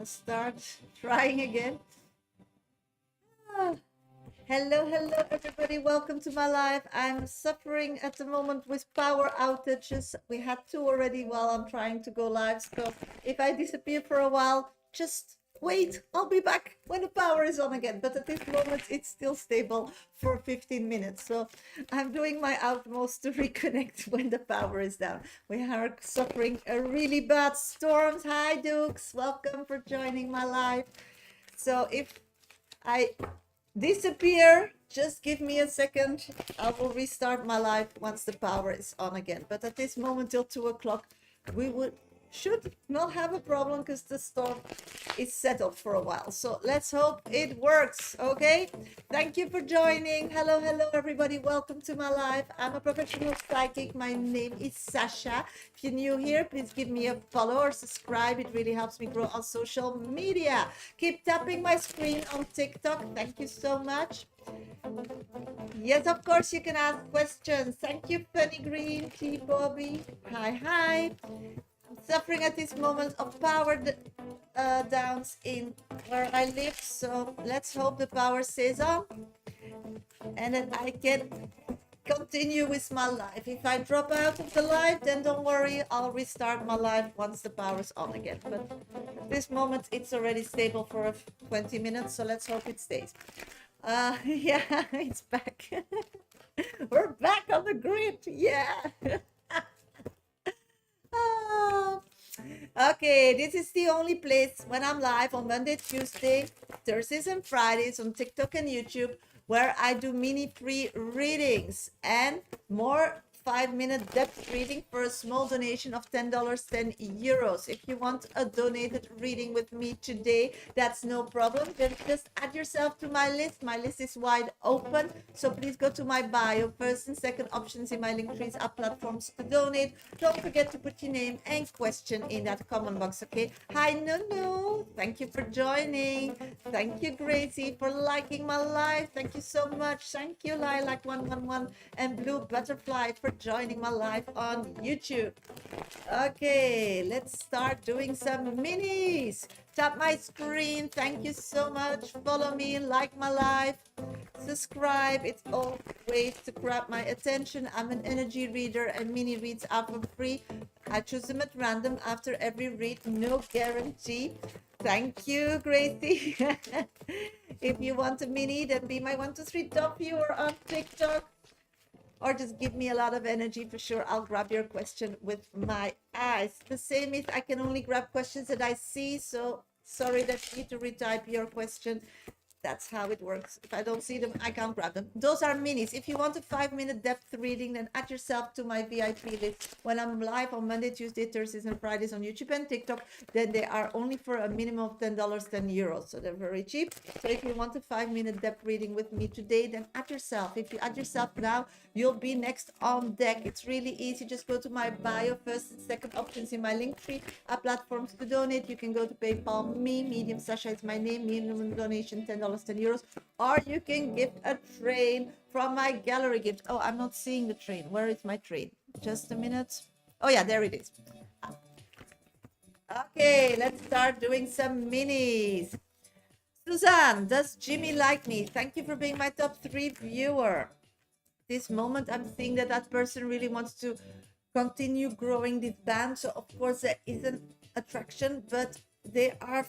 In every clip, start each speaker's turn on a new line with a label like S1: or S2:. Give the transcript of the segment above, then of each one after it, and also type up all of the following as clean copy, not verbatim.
S1: Let's start trying again. Ah, hello, everybody. Welcome to my live. I'm suffering at the moment with power outages. We had two already while I'm trying to go live. So if I disappear for a while, just wait. I'll be back when the power is on again. But at this moment, it's still stable for 15 minutes. So I'm doing my utmost to reconnect when the power is down. We are suffering a really bad storms. Hi, Dukes. Welcome for joining my live. So if I disappear, just give me a second. I will restart my life once the power is on again. But at this moment till 2 o'clock, we should not have a problem because the storm is settled for a while. So let's hope it works. Okay, thank you for joining. Hello everybody, welcome to my live. I'm a professional psychic. My name is Sasha. If you're new here, please give me a follow or subscribe. It really helps me grow on social media. Keep tapping my screen on TikTok. Thank you so much. Yes, of course, you can ask questions. Thank you, Penny Green, T Bobby. Hi. I'm suffering at this moment of power downs in where I live. So let's hope the power stays on and that I can continue with my life. If I drop out of the live, then don't worry, I'll restart my live once the power is on again. But at this moment, it's already stable for 20 minutes, so let's hope it stays. Yeah, it's back. We're back on the grid. Yeah. Okay, this is the only place when I'm live on Monday, Tuesday, Thursdays, and Fridays on TikTok and YouTube where I do mini free readings and more 5-minute depth reading for a small donation of $10, €10. If you want a donated reading with me today, that's no problem. Then just add yourself to my list. My list is wide open. So please go to my bio. First and second options in my link trees are platforms to donate. Don't forget to put your name and question in that comment box, okay? Hi, Nunu. Thank you for joining. Thank you, Gracie, for liking my live. Thank you so much. Thank you, Lilac111 and Blue Butterfly for joining my live on YouTube. Okay, let's start doing some minis. Tap my screen. Thank you so much. Follow me, like my live, subscribe. It's all ways to grab my attention. I'm an energy reader and mini reads are for free. I choose them at random after every read, no guarantee. Thank you, Gracie. If you want a mini, then be my 123 top viewer on TikTok. Or just give me a lot of energy for sure. I'll grab your question with my eyes. The same is I can only grab questions that I see. So sorry that you need to retype your question. That's how it works. If I don't see them, I can't grab them. Those are minis. If you want a 5-minute depth reading, then add yourself to my VIP list. When I'm live on Monday, Tuesday, Thursdays, and Fridays on YouTube and TikTok, then they are only for a minimum of $10, €10. So they're very cheap. So if you want a 5-minute depth reading with me today, then add yourself. If you add yourself now, you'll be next on deck. It's really easy. Just go to my bio. First and second options in my link tree are platforms to donate. You can go to PayPal me, Medium Sasha is my name, minimum donation $10, €10, or you can gift a train from my gallery gift. Oh, I'm not seeing the train. Where is my train? Just a minute. Oh yeah, there it is. Okay, let's start doing some minis. Suzanne, does Jimmy like me? Thank you for being my top 3 viewer. This moment I'm seeing that that person really wants to continue growing this band. So of course there is an attraction, but they are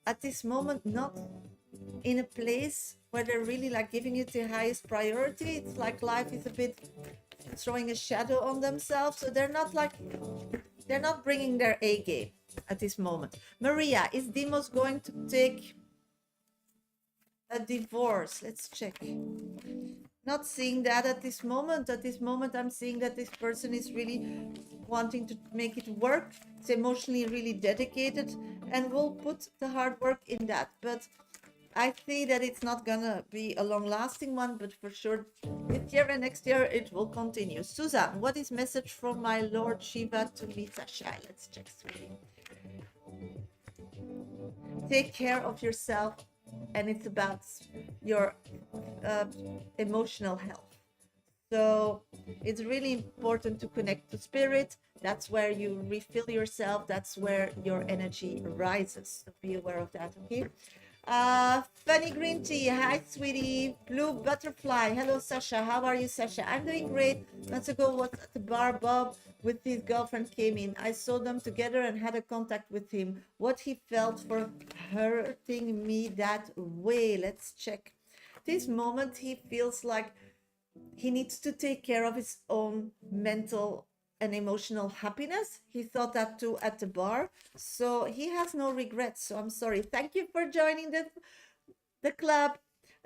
S1: at this moment not in a place where they're really like giving it the highest priority. It's like life is a bit throwing a shadow on themselves. So they're not bringing their A game at this moment. Maria, is Demos going to take a divorce? Let's check. Not seeing that at this moment. At this moment, I'm seeing that this person is really wanting to make it work. It's emotionally really dedicated and will put the hard work in that. But I see that it's not gonna be a long-lasting one, but for sure this year and next year it will continue. Susan, what is message from my Lord Shiva to me, Sasha? Let's check three. Take care of yourself, and it's about your emotional health. So it's really important to connect to spirit. That's where you refill yourself. That's where your energy rises. So be aware of that, okay? Funny green tea. Hi, sweetie. Blue butterfly. Hello, Sasha. How are you, Sasha? I'm doing great. Months ago was at the bar. Bob with his girlfriend came in. I saw them together and had a contact with him. What he felt for hurting me that way. Let's check. This moment he feels like he needs to take care of his own mental and emotional happiness. He thought that too at the bar. So he has no regrets. So I'm sorry. Thank you for joining the club.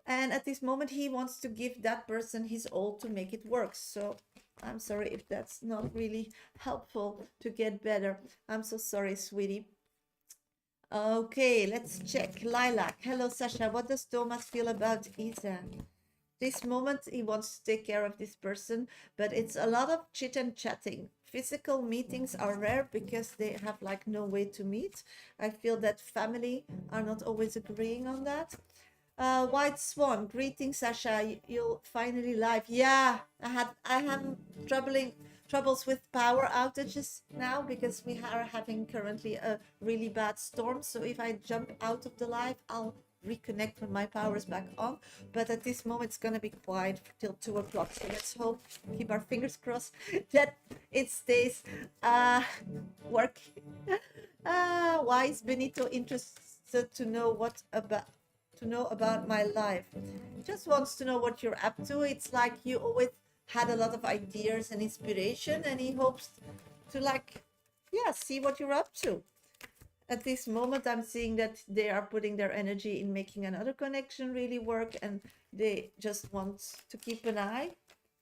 S1: And at this moment, he wants to give that person his all to make it work. So I'm sorry if that's not really helpful to get better. I'm so sorry, sweetie. Okay, let's check. Lilac. Hello, Sasha. What does Thomas feel about Isa? This moment he wants to take care of this person, but it's a lot of chit and chatting. Physical meetings are rare because they have like no way to meet. I feel that family are not always agreeing on that. White Swan, greetings, Sasha. You'll finally live. Yeah, I have troubles with power outages now because we are having currently a really bad storm. So if I jump out of the live, I'll reconnect when my power is back on. But at this moment, it's gonna be quiet till 2 o'clock. So let's hope, keep our fingers crossed that it stays working. Why is Benito interested to know about my life? Just wants to know what you're up to. It's like you always had a lot of ideas and inspiration, and he hopes to see what you're up to. At this moment, I'm seeing that they are putting their energy in making another connection really work, and they just want to keep an eye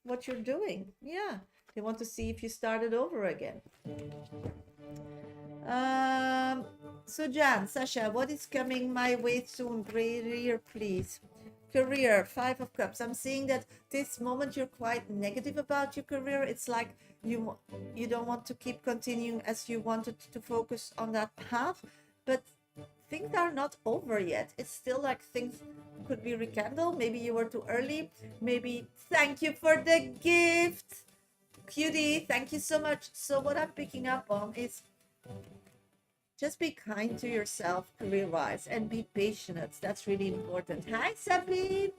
S1: what you're doing. Yeah, they want to see if you started over again. So Jan, Sasha, what is coming my way soon? Career, please. Career, 5 of Cups. I'm seeing that this moment you're quite negative about your career. It's like you don't want to keep continuing as you wanted to focus on that path, but things are not over yet. It's still like things could be rekindled. Maybe you were too early. Maybe thank you for the gift. Cutie, thank you so much. So what I'm picking up on is just be kind to yourself career-wise and be patient. That's really important. Hi, Sabine.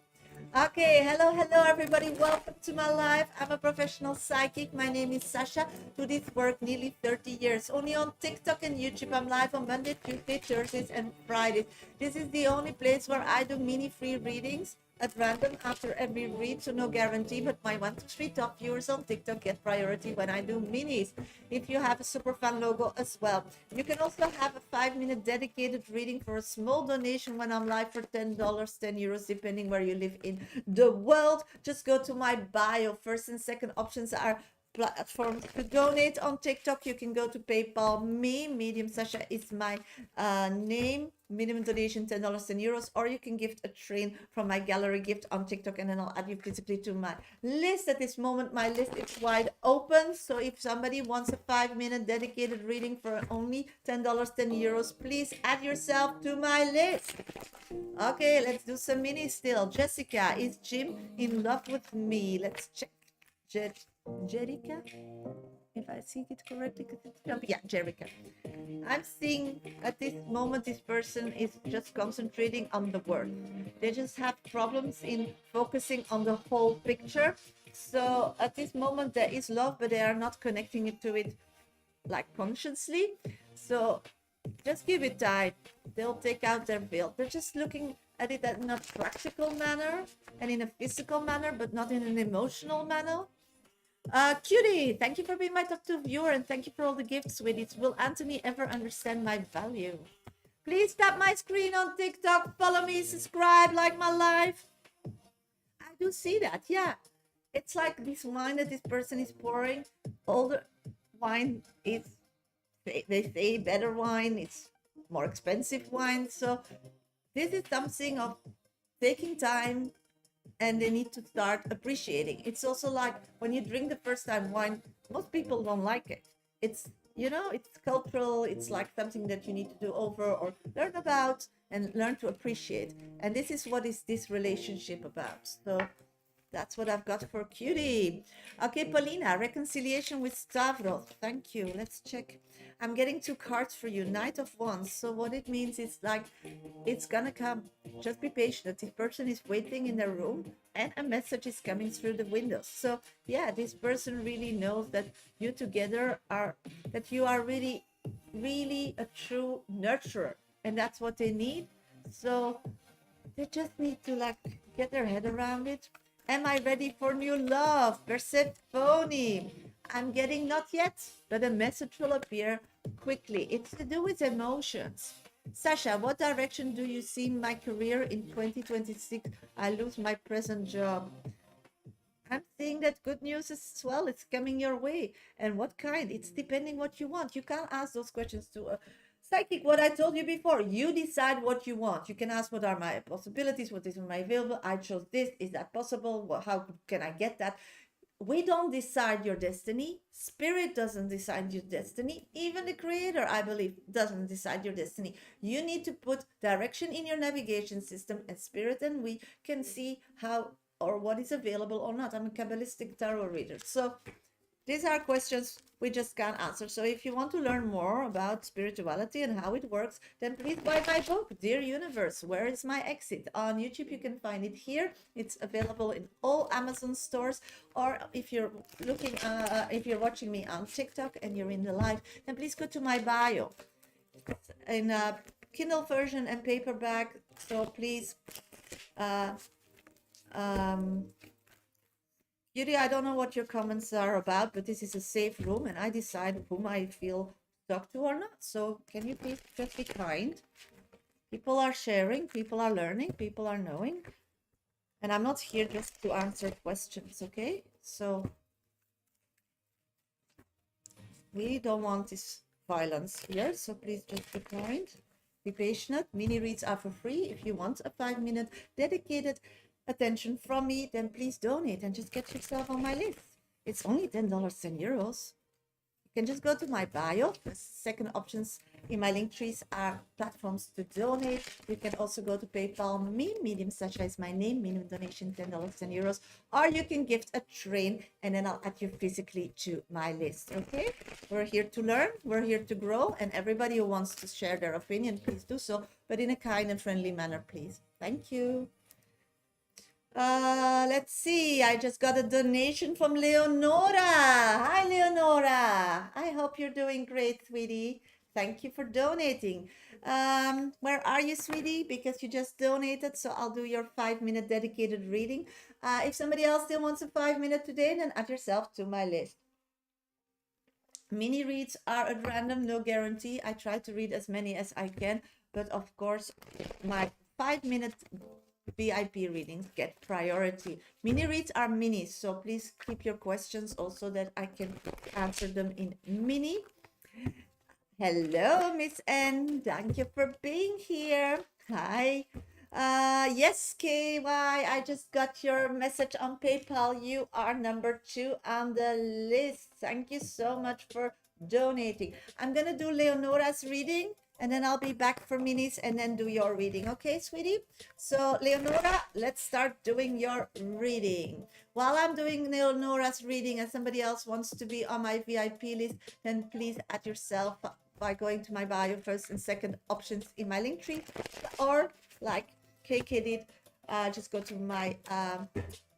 S1: Okay, hello everybody. Welcome to my life. I'm a professional psychic. My name is Sasha. Do this work nearly 30 years. Only on TikTok and YouTube. I'm live on Monday, Tuesday, Thursdays, and Fridays. This is the only place where I do mini free readings at random after every read, so no guarantee, but my 1 to 3 top viewers on TikTok get priority when I do minis. If you have a super fan logo as well. You can also have a 5-minute dedicated reading for a small donation when I'm live for $10, €10, depending where you live in the world. Just go to my bio. First and second options are platforms to donate. On TikTok, you can go to PayPal me. Medium Sasha is my name. Minimum donation $10, €10, or you can gift a train from my gallery gift on TikTok, and then I'll add you physically to my list. At this moment, my list is wide open. So if somebody wants a 5-minute dedicated reading for only $10, €10, please add yourself to my list. Okay, let's do some mini still. Jessica, is Jim in love with me? Let's check. Jerica, if I see it correctly, yeah, Jerica. I'm seeing at this moment this person is just concentrating on the word. They just have problems in focusing on the whole picture. So at this moment there is love, but they are not connecting it to it like consciously. So just give it time. They'll take out their bill. They're just looking at it in a practical manner and in a physical manner, but not in an emotional manner. Cutie, thank you for being my top 2 viewer, and thank you for all the gifts, sweeties. Will Anthony ever understand my value? Please tap my screen on TikTok, follow me, subscribe, like my life. I do see that, yeah. It's like this wine that this person is pouring. All the wine is, they say better wine, it's more expensive wine. So this is something of taking time, and they need to start appreciating. It's also like when you drink the first time wine, most people don't like it. It's, it's cultural. It's like something that you need to do over or learn about and learn to appreciate. And this is what is this relationship about. So That's what I've got for Cutie. Okay, Paulina, reconciliation with Stavros. Thank you. Let's check. I'm getting two cards for you. Knight of Wands. So what it means is like it's gonna come. Just be patient. This person is waiting in their room and a message is coming through the windows. So yeah, this person really knows that you together are that you are really, really a true nurturer. And that's what they need. So they just need to like get their head around it. Am I ready for new love? Persephone. I'm getting not yet, but a message will appear quickly. It's to do with emotions. Sasha, what direction do you see my career in 2026? I lose my present job. I'm seeing that good news as well. It's coming your way. And what kind? It's depending what you want. You can't ask those questions to a psychic. What I told you before, you decide what you want. You can ask what are my possibilities, what is my available. I chose this. Is that possible? How can I get that? We don't decide your destiny. Spirit doesn't decide your destiny. Even the creator, I believe, doesn't decide your destiny. You need to put direction in your navigation system, and spirit and we can see how or what is available or not. I'm a Kabbalistic tarot reader. So these are questions we just can't answer. So if you want to learn more about spirituality and how it works, then please buy my book, Dear Universe, Where is My Exit? On YouTube, you can find it here. It's available in all Amazon stores. Or if you're looking, if you're watching me on TikTok and you're in the live, then please go to my bio in a Kindle version and paperback. So please, Yuri, I don't know what your comments are about, but this is a safe room and I decide whom I feel talk to or not. So can you please just be kind? People are sharing, people are learning, people are knowing. And I'm not here just to answer questions, okay? So we don't want this violence here. So please just be kind, be patient. Mini reads are for free. If you want a 5-minute dedicated attention from me, then please donate and just get yourself on my list. It's only $10, 10 euros. You can just go to my bio. The second options in my link trees are platforms to donate. You can also go to PayPal me, Medium Sasha is my name, minimum donation $10, 10 euros, or you can gift a train and then I'll add you physically to my list. Okay, we're here to learn, we're here to grow, and everybody who wants to share their opinion, please do so, but in a kind and friendly manner, please. Thank you. Let's see. I just got a donation from Leonora. Hi, Leonora. I hope you're doing great, sweetie. Thank you for donating. Where are you, sweetie? Because you just donated, so I'll do your 5-minute dedicated reading. If somebody else still wants a 5-minute today, then add yourself to my list. Mini reads are at random, no guarantee. I try to read as many as I can, but of course, my 5-minute VIP readings get priority. Mini reads are mini, so please keep your questions also that I can answer them in mini. Hello, Miss N. Thank you for being here. Hi. Yes, KY, I just got your message on PayPal. You are number 2 on the list. Thank you so much for donating. I'm gonna do Leonora's reading and then I'll be back for minis and then do your reading. Okay, sweetie? So Leonora, let's start doing your reading. While I'm doing Leonora's reading and somebody else wants to be on my VIP list, then please add yourself by going to my bio first and second options in my link tree, or like KK did, just go to my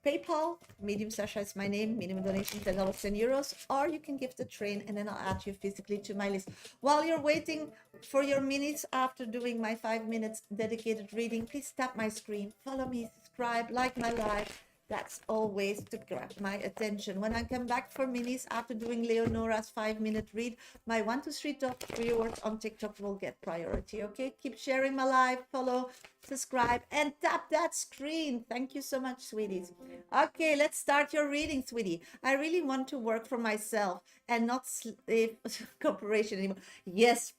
S1: PayPal, Medium Sasha is my name, minimum donation $10, 10 euros, or you can give the train and then I'll add you physically to my list. While you're waiting for your minutes after doing my 5 minutes dedicated reading, please tap my screen, follow me, subscribe, like my live. That's always to grab my attention. When I come back for minis after doing Leonora's 5-minute read, my 1 to 3 top viewers on TikTok will get priority. Okay, keep sharing my live, follow, subscribe, and tap that screen. Thank you so much, sweeties. Okay, let's start your reading, sweetie. I really want to work for myself and not slave corporation anymore. Yes,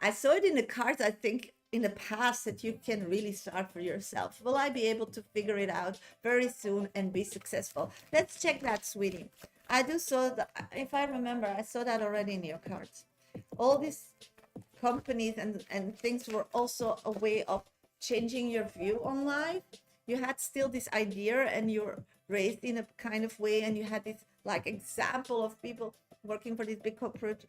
S1: I saw it in the cards, I think, in the past that you can really start for yourself. Will I be able to figure it out very soon and be successful? Let's check that, sweetie. I do saw that, if I remember, I saw that already in your cards. All these companies and things were also a way of changing your view on life. you had still this idea, and you're raised in a kind of way, and you had this like example of people working for these big corporate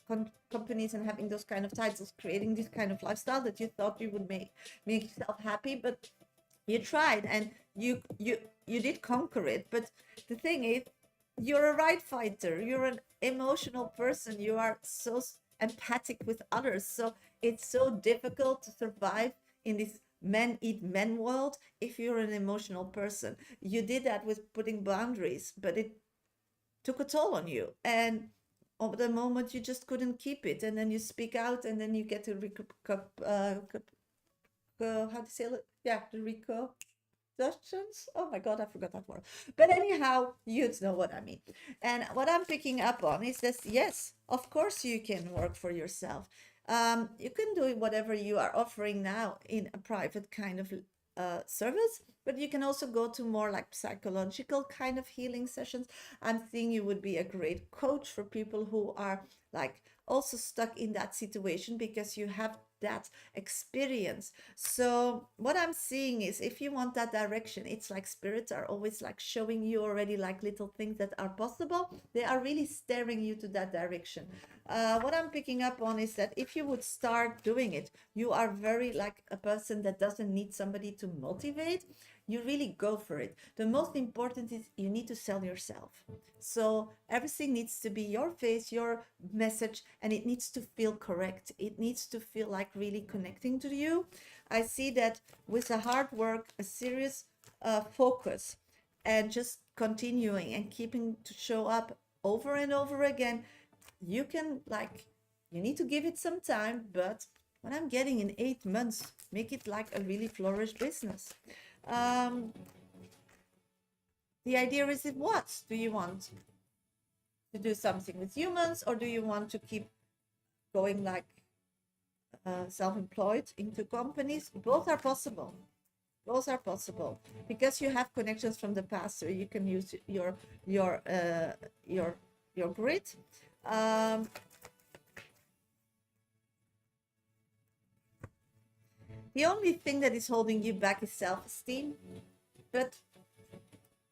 S1: companies and having those kind of titles, creating this kind of lifestyle that you thought you would make yourself happy. But you tried, and you did conquer it. But the thing is, you're a right fighter, you're an emotional person, you are so empathic with others, so it's so difficult to survive in this men eat men world if you're an emotional person. You did that with putting boundaries, but it took a toll on you, and over the moment you just couldn't keep it, and then you speak out, and then you get to how to say it? Yeah, the repercussions. Oh my God, I forgot that word. But anyhow, you know what I mean. And what I'm picking up on is that yes, of course you can work for yourself. You can do whatever you are offering now in a private kind of service, but you can also go to more like psychological kind of healing sessions. I'm thinking you would be a great coach for people who are like also stuck in that situation because you have that experience. So what I'm seeing is, if you want that direction, it's like spirits are always like showing you already like little things that are possible. They are really steering you to that direction. What I'm picking up on is that if you would start doing it, you are very like a person that doesn't need somebody to motivate. You really go for it. The most important is you need to sell yourself. So everything needs to be your face, your message, and it needs to feel correct. It needs to feel like really connecting to you. I see that with a hard work, a serious focus, and just continuing and keeping to show up over and over again, you can like, you need to give it some time, but what I'm getting in 8 months, make it like a really flourished business. Um, the idea is, what do you want to do, something with humans, or do you want to keep going like self-employed into companies? Both are possible. Both are possible because you have connections from the past, so you can use your grit. The only thing that is holding you back is self-esteem. But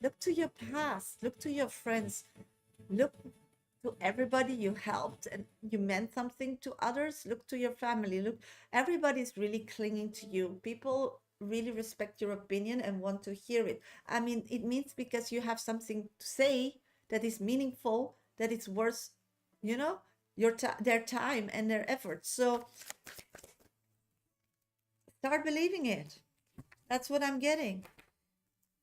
S1: look to your past, look to your friends, look to everybody you helped and you meant something to others. Look to your family. Look, everybody's really clinging to you. People really respect your opinion and want to hear it. I mean, it means because you have something to say that is meaningful, that it's worth, you know, their time and their efforts. So start believing it. That's what I'm getting.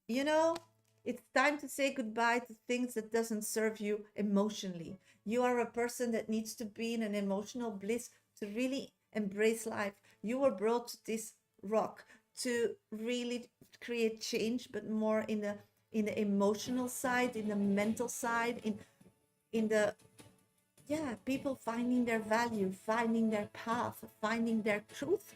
S1: You know, it's time to say goodbye to things that doesn't serve you emotionally. You are a person that needs to be in an emotional bliss to really embrace life. You were brought to this rock to really create change, but more in the emotional side, in the mental side, in the people finding their value, finding their path, finding their truth.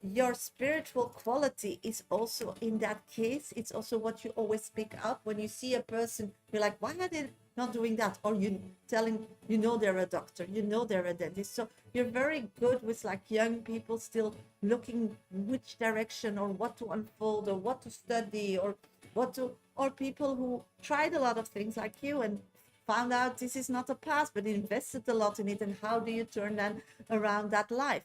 S1: Your spiritual quality is also in that case. It's also what you always pick up when you see a person. You're like, why are they not doing that? Or you telling, you know, they're a doctor, you know, they're a dentist. So you're very good with like young people still looking which direction or what to unfold or what to study or or people who tried a lot of things like you and found out this is not a path, but invested a lot in it. And how do you turn then around that life?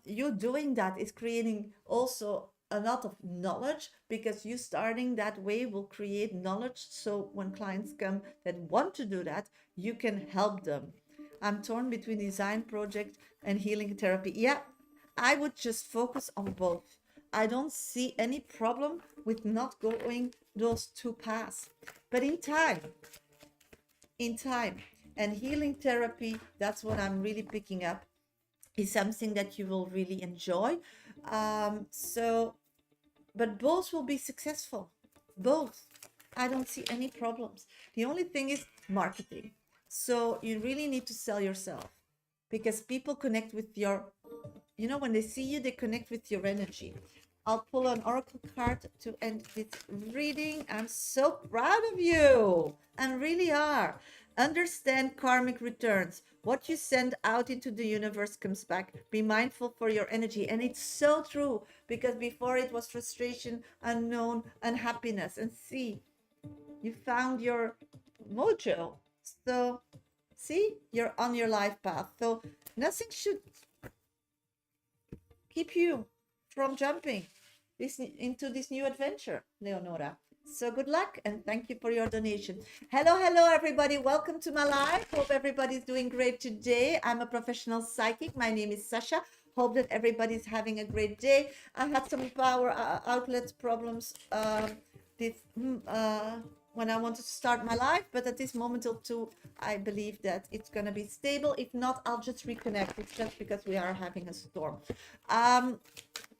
S1: You doing that is creating also a lot of knowledge, because you starting that way will create knowledge. So when clients come that want to do that, you can help them. I'm torn between design project and healing therapy. Yeah, I would just focus on both. I don't see any problem with not going those two paths. But in time, and healing therapy, that's what I'm really picking up, is something that you will really enjoy. But both will be successful. Both. I don't see any problems. The only thing is marketing. So you really need to sell yourself, because people connect with your, you know, when they see you, they connect with your energy. I'll pull an oracle card to end this reading. I'm so proud of you, and really are. Understand karmic returns. What you send out into the universe comes back. Be mindful for your energy. And it's so true, because before it was frustration, unknown, unhappiness. And see, you found your mojo. So see, you're on your life path. So nothing should keep you from jumping into this new adventure, Leonora. So good luck and thank you for your donation. Hello, everybody. Welcome to my live. Hope everybody's doing great today. I'm a professional psychic. My name is Shasha. Hope that everybody's having a great day. I had some power outlet problems this when I wanted to start my live, but at this moment or two, I believe that it's gonna be stable. If not, I'll just reconnect. It's just because we are having a storm.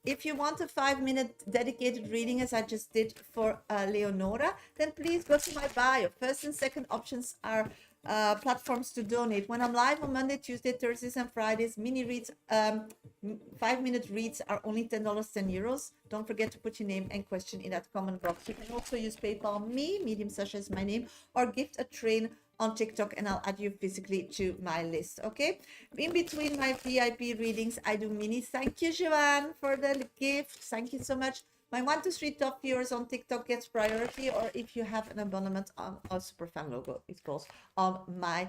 S1: If you want a 5-minute dedicated reading, as I just did for Leonora, then please go to my bio. First and second options are platforms to donate. When I'm live on Monday, Tuesday, Thursdays, and Fridays, mini reads, 5-minute reads are only $10, 10 euros. Don't forget to put your name and question in that comment box. You can also use PayPal me, Medium Sasha is my name, or gift a train on TikTok, and I'll add you physically to my list. Okay, in between my VIP readings, I do minis. Thank you, Joanne, for the gift. Thank you so much. My 1 to 3 top viewers on TikTok gets priority, or if you have an abonnement on a Superfan logo, it goes on my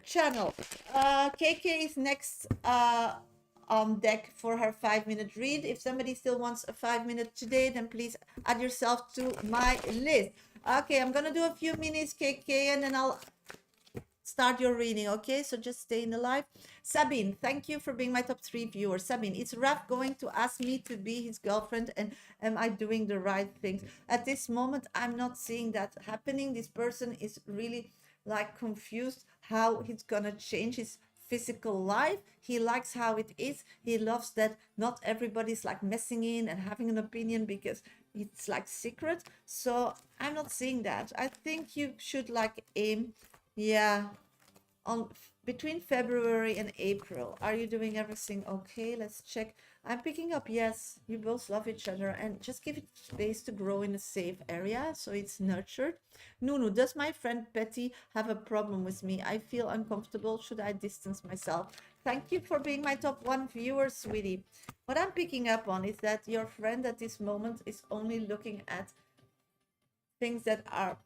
S1: channel. KK is next on deck for her 5-minute read. If somebody still wants a 5-minute today, then please add yourself to my list. Okay, I'm gonna do a few minutes, KK, and then I'll start your reading. Okay, so just stay in the live. Sabine, thank you for being my top 3 viewer. Sabine, is Raf going to ask me to be his girlfriend, and am I doing the right things? At this moment, I'm not seeing that happening. This person is really like confused how he's gonna change his physical life. He likes how it is. He loves that not everybody's like messing in and having an opinion, because it's like secret. So I'm not seeing that. I think you should like aim, yeah, on between February and April. Are you doing everything okay? Let's check. I'm picking up, yes, you both love each other, and just give it space to grow in a safe area so it's nurtured. Nunu, does my friend Betty have a problem with me? I feel uncomfortable. Should I distance myself? Thank you for being my top 1 viewer, sweetie. What I'm picking up on is that your friend at this moment is only looking at things that are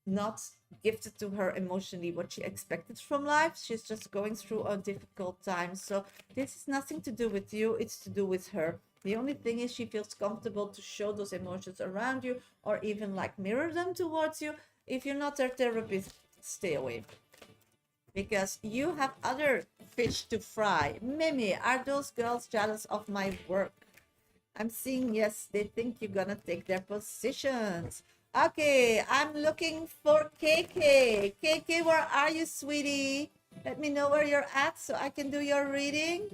S1: not gifted to her emotionally, what she expected from life. She's just going through a difficult time. So this is nothing to do with you, it's to do with her. The only thing is she feels comfortable to show those emotions around you, or even like mirror them towards you. If you're not their therapist, stay away, because you have other fish to fry. Mimi, are those girls jealous of my work? I'm seeing yes, they think you're gonna take their positions. Okay, I'm looking for KK. KK, where are you, sweetie? Let me know where you're at so I can do your reading.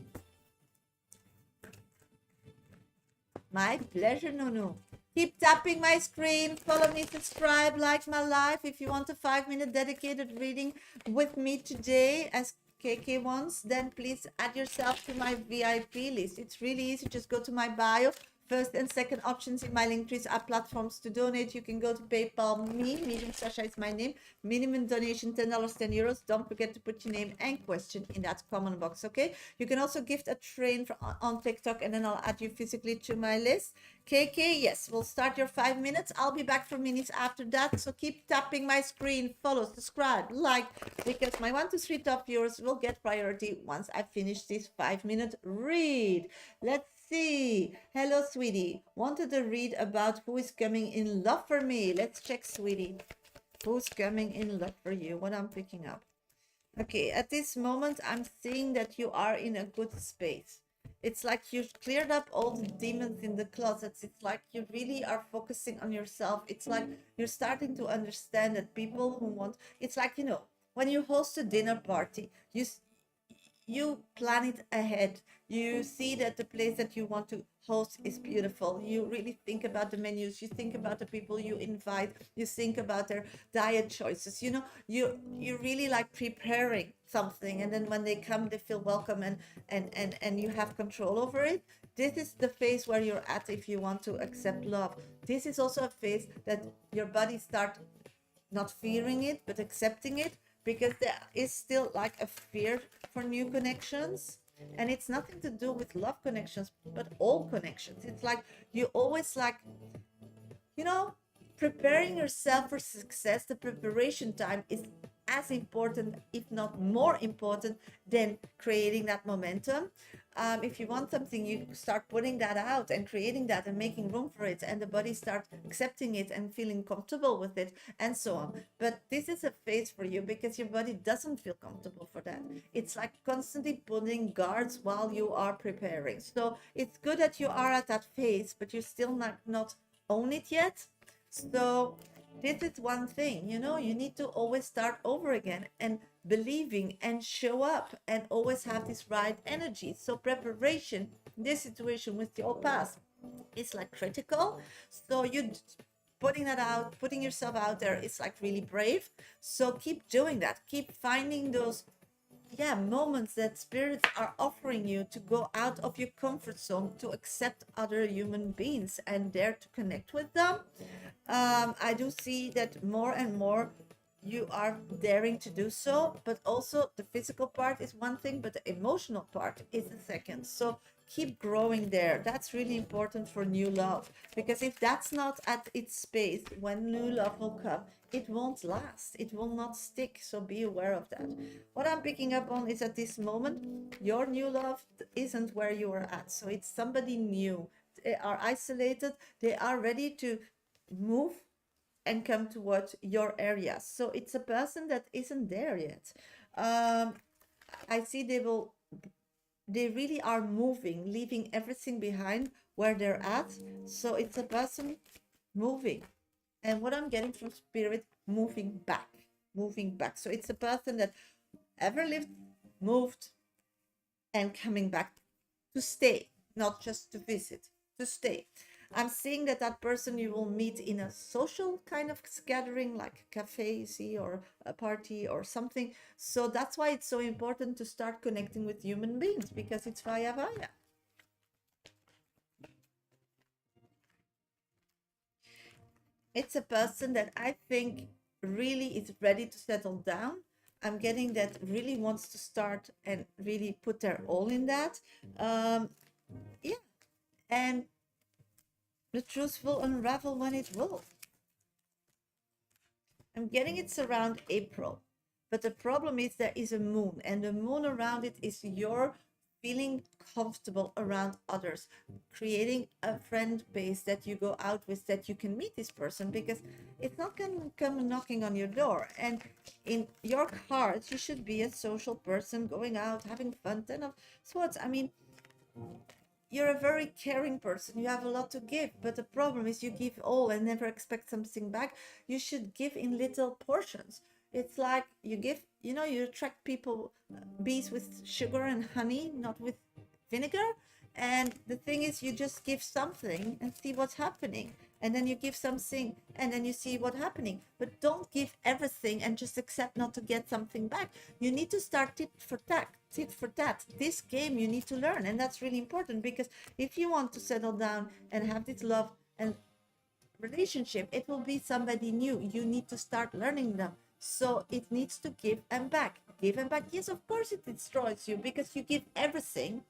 S1: My pleasure, Nunu. Keep tapping my screen. Follow me, subscribe, like my live. If you want a 5-minute dedicated reading with me today, as KK wants, then please add yourself to my VIP list. It's really easy. Just go to my bio. First and second options in my link trees are platforms to donate. You can go to PayPal me, Medium Sasha is my name. Minimum donation $10, 10 euros. Don't forget to put your name and question in that comment box, okay? You can also gift a train on TikTok, and then I'll add you physically to my list. KK, yes, we'll start your 5 minutes. I'll be back for minutes after that. So keep tapping my screen, follow, subscribe, like, because my 1 to 3 top viewers will get priority once I finish this 5-minute read. Let's see. Hello, sweetie. Wanted to read about who is coming in love for me. Let's check, sweetie. Who's coming in love for you? What I'm picking up. Okay, at this moment, I'm seeing that you are in a good space. It's like you've cleared up all the demons in the closets. It's like you really are focusing on yourself. It's like you're starting to understand that people who want, it's like, you know, when you host a dinner party, you plan it ahead. You see that the place that you want to host is beautiful. You really think about the menus. You think about the people you invite. You think about their diet choices. You know, you really like preparing something, and then when they come, they feel welcome, and you have control over it. This is the phase where you're at if you want to accept love. This is also a phase that your body start not fearing it but accepting it, because there is still like a fear for new connections. And it's nothing to do with love connections, but all connections. It's like you always like, you know, preparing yourself for success. The preparation time is as important, if not more important, than creating that momentum. If you want something, you start putting that out and creating that and making room for it, and the body starts accepting it and feeling comfortable with it, and so on. But this is a phase for you because your body doesn't feel comfortable for that. It's like constantly putting guards while you are preparing. So it's good that you are at that phase, but you're still not own it yet. So this is one thing, you know, you need to always start over again and believing and show up and always have this right energy. So preparation, this situation with your past is like critical. So you putting that out, putting yourself out there, it's like really brave. So keep doing that. Keep finding those moments that spirits are offering you to go out of your comfort zone, to accept other human beings and dare to connect with them. I do see that more and more you are daring to do so, but also the physical part is one thing, but the emotional part is the second. So keep growing there. That's really important for new love, because if that's not at its space, when new love will come, it won't last, it will not stick. So be aware of that. What I'm picking up on is at this moment your new love isn't where you are at, so it's somebody new. They are isolated, they are ready to move and come towards your area. So it's a person that isn't there yet. I see they really are moving, leaving everything behind where they're at. So it's a person moving. And what I'm getting from spirit, moving back, moving back. So it's a person that ever lived, moved, and coming back to stay, not just to visit, to stay. I'm seeing that person you will meet in a social kind of gathering, like a cafe, you see, or a party or something. So that's why it's so important to start connecting with human beings, because it's via. It's a person that I think really is ready to settle down. I'm getting that really wants to start and really put their all in that. Yeah, and the truth will unravel when it will. I'm getting it's around April, but the problem is there is a moon, and the moon around it is your feeling comfortable around others, creating a friend base that you go out with, that you can meet this person, because it's not going to come knocking on your door. And in your heart, you should be a social person, going out, having fun, 10 of swords. I mean, you're a very caring person, you have a lot to give, but the problem is you give all and never expect something back. You should give in little portions. It's like you give, you know, you attract people, bees with sugar and honey, not with vinegar. And the thing is, you just give something and see what's happening, and then you give something and then you see what's happening. But don't give everything and just accept not to get something back. You need to start tit for tat. This game you need to learn, and that's really important, because if you want to settle down and have this love and relationship, it will be somebody new. You need to start learning them. So it needs to give and back. Give and back. Yes, of course it destroys you, because you give everything.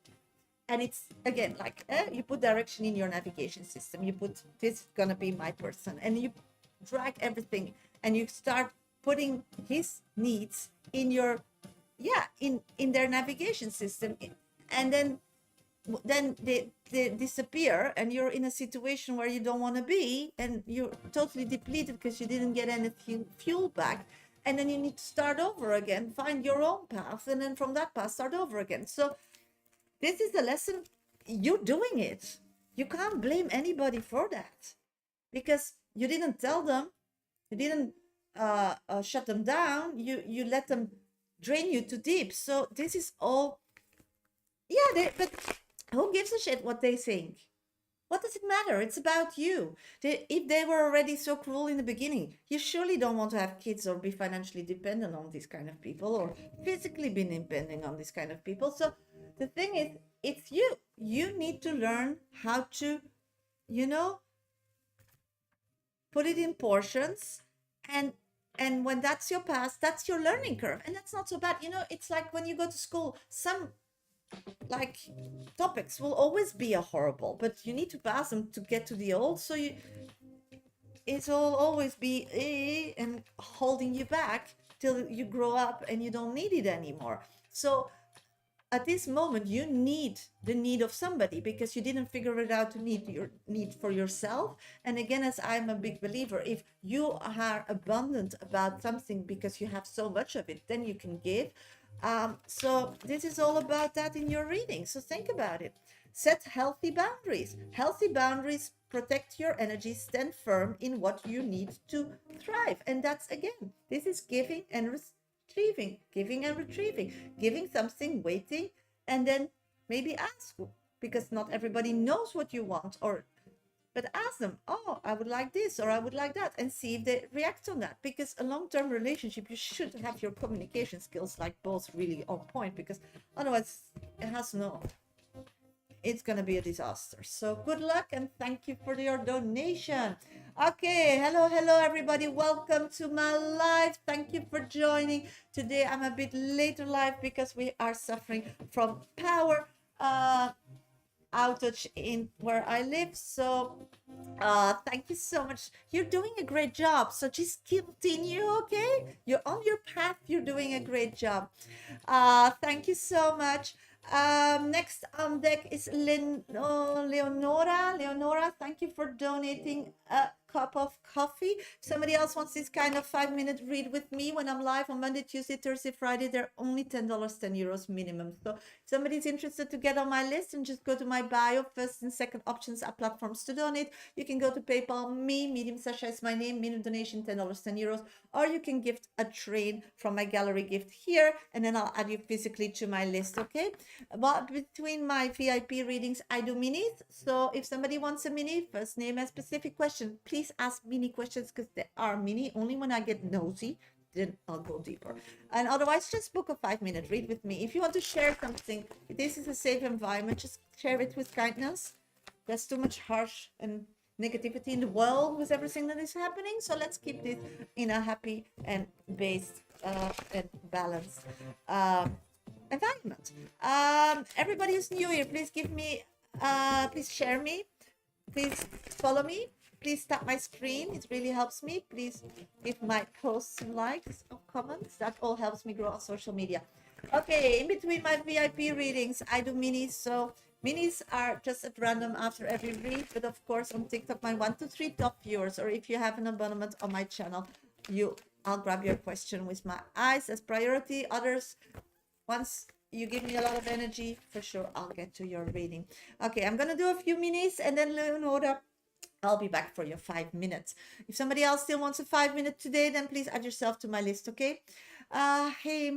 S1: And it's again like you put direction in your navigation system, you put this is gonna be my person, and you drag everything and you start putting his needs in your in their navigation system, and then they disappear, and you're in a situation where you don't want to be, and you're totally depleted because you didn't get any fuel back. And then you need to start over again, find your own path, and then from that path start over again. So this is the lesson. You're doing it. You can't blame anybody for that, because you didn't tell them, you didn't shut them down, you let them drain you too deep. So this is all, but who gives a shit what they think? What does it matter? It's about you. If they were already so cruel in the beginning, you surely don't want to have kids or be financially dependent on these kind of people, or physically be dependent on these kind of people. So the thing is, it's you. You need to learn how to, put it in portions and And when that's your past, that's your learning curve, and that's not so bad. It's like when you go to school, some like topics will always be a horrible, but you need to pass them to get to the old. So it'll always be and holding you back till you grow up and you don't need it anymore. So at this moment you need the need of somebody because you didn't figure it out to need your need for yourself. And again, as I'm a big believer, if you are abundant about something because you have so much of it, then you can give. So this is all about that in your reading. So think about it. Set healthy boundaries. Healthy boundaries protect your energy, stand firm in what you need to thrive. And that's, again, this is giving and retrieving, giving and retrieving, giving something, waiting, and then maybe ask, because not everybody knows what you want, or but ask them, oh, I would like this or I would like that, and see if they react on that. Because a long-term relationship, you should have your communication skills like both really on point, because otherwise it has no, it's going to be a disaster. So good luck and thank you for your donation. Okay, hello everybody, welcome to my live. Thank you for joining. Today I'm a bit later live because we are suffering from power outage in where I live. So thank you so much. You're doing a great job. So just continue, okay? You're on your path. You're doing a great job. Thank you so much. Next on deck is Leonora. Leonora, thank you for donating a cup of coffee. Somebody else wants this kind of 5-minute read with me when I'm live on Monday, Tuesday, Thursday, Friday. They're only $10, €10 minimum. So if somebody's interested to get on my list, and just go to my bio. First and second options are platforms to donate. You can go to PayPal me, Medium Sasha is my name, minimum donation $10, €10, or you can gift a train from my gallery gift here, and then I'll add you physically to my list, okay? But between my VIP readings, I do minis. So if somebody wants a mini, first name and specific question, please ask mini questions, because they are mini only when I get nosy, then I'll go deeper. And otherwise, just book a 5-minute read with me. If you want to share something, this is a safe environment, just share it with kindness. There's too much harsh and negativity in the world with everything that is happening. So let's keep this in a happy and based and balanced environment. Everybody who's new here, please give me, please share me, please follow me, please tap my screen, it really helps me. Please give my posts some likes or comments, that all helps me grow on social media. Okay, in between my VIP readings, I do minis. So minis are just at random after every read, but of course on TikTok, my 1 to 3 top viewers, or if you have an abonnement on my channel, I'll grab your question with my eyes as priority. Others, once you give me a lot of energy, for sure I'll get to your reading. Okay, I'm gonna do a few minis, and then Leonora, I'll be back for your 5 minutes. If somebody else still wants a 5-minute today, then please add yourself to my list, okay? Hey,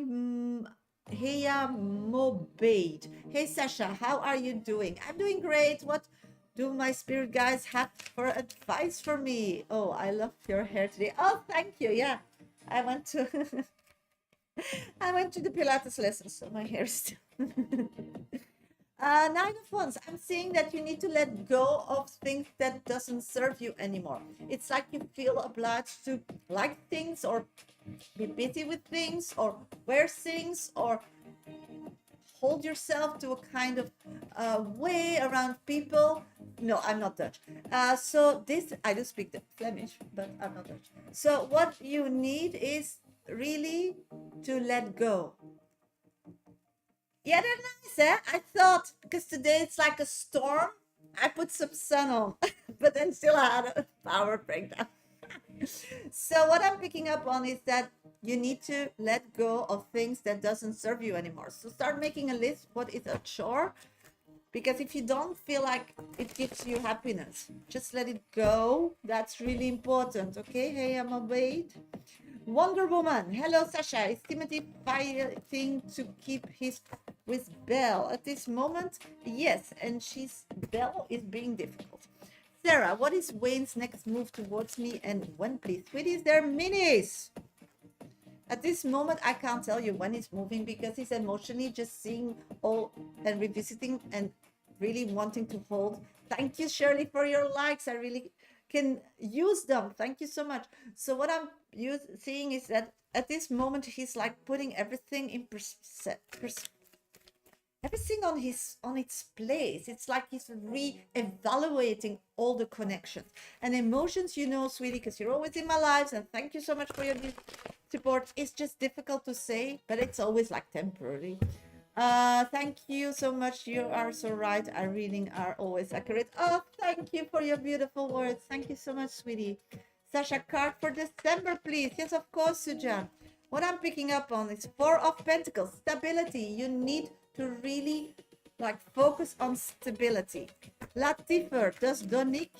S1: Heya Mobaid. Hey, Sasha, how are you doing? I'm doing great. What do my spirit guides have for advice for me? Oh, I love your hair today. Oh, thank you. Yeah, I went to I went to the Pilates lesson, so my hair is still. Nine of Wands. I'm seeing that you need to let go of things that doesn't serve you anymore. It's like you feel obliged to like things, or be busy with things, or wear things, or hold yourself to a kind of way around people. No, I'm not Dutch. So this, I do speak the Flemish, but I'm not Dutch. So what you need is really to let go. Yeah, they're nice, eh? I thought, because today it's like a storm, I put some sun on, but then still I had a power breakdown. So what I'm picking up on is that you need to let go of things that doesn't serve you anymore. So start making a list. What is a chore? Because if you don't feel like it gives you happiness, just let it go. That's really important. Okay, hey, I'm Wade. Wonder Woman. Hello, Sasha. Is Timothy fighting to keep his with Belle at this moment? Yes, and Belle is being difficult. Sarah, what is Wayne's next move towards me, and when, please? Sweeties, they're minis. At this moment, I can't tell you when he's moving, because he's emotionally just seeing all and revisiting and really wanting to hold. Thank you, Shirley, for your likes. I really can use them. Thank you so much. So what I'm seeing is that at this moment he's like putting everything in everything on its place. It's like he's re-evaluating all the connections and emotions, you know, sweetie, because you're always in my lives, and thank you so much for your support. It's just difficult to say, but it's always like temporary. Thank you so much. You are so right. Our reading are always accurate. Oh, thank you for your beautiful words. Thank you so much, sweetie. Sasha, card for December, please. Yes, of course, Sujan. What I'm picking up on is Four of Pentacles, stability. You need to really like focus on stability. Latifer, does Donik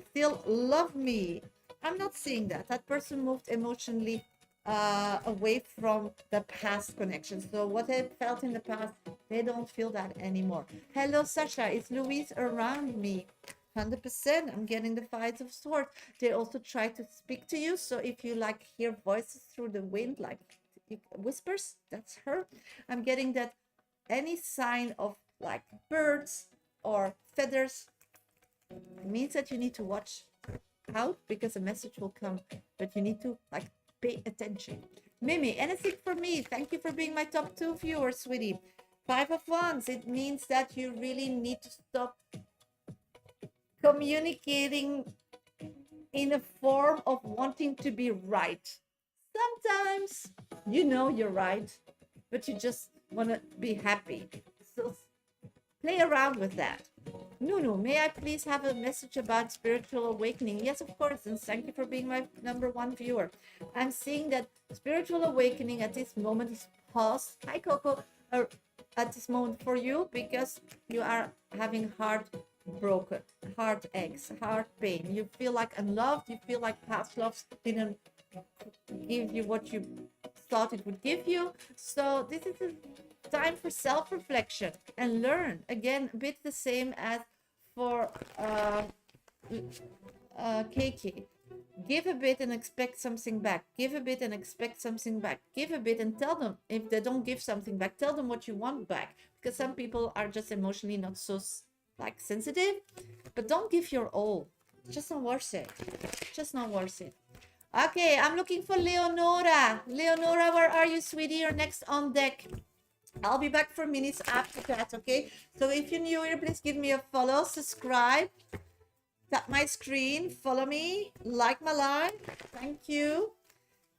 S1: still love me? I'm not seeing that. That person moved emotionally away from the past connection. So what they felt in the past, they don't feel that anymore. Hello, Sasha. It's Louise around me. 100%. I'm getting the Five of Swords. They also try to speak to you. So if you like hear voices through the wind, like whispers, that's her. I'm getting that any sign of like birds or feathers means that you need to watch out, because a message will come, but you need to like pay attention. Mimi, anything for me? Thank you for being my top 2 viewers, sweetie. Five of Wands, it means that you really need to stop communicating in a form of wanting to be right. Sometimes you know you're right, but you just want to be happy. So play around with that. Nunu, may I please have a message about spiritual awakening? Yes, of course, and thank you for being my number 1 viewer. I'm seeing that spiritual awakening at this moment is paused. Hi, Coco. At this moment for you, because you are having heart broken, heart aches, heart pain. You feel like unloved. You feel like past loves didn't give you what you thought it would give you. So this is a time for self-reflection and learn. Again, a bit the same as for KK. Give a bit and expect something back. Give a bit and expect something back. Give a bit and tell them, if they don't give something back, tell them what you want back. Because some people are just emotionally not so like sensitive, but don't give your all. Just not worth it. Just not worth it. Okay, I'm looking for Leonora. Leonora, where are you, sweetie? You're next on deck. I'll be back for minutes after that, okay? So if you're new here, please give me a follow, subscribe, tap my screen, follow me, like my live. Thank you.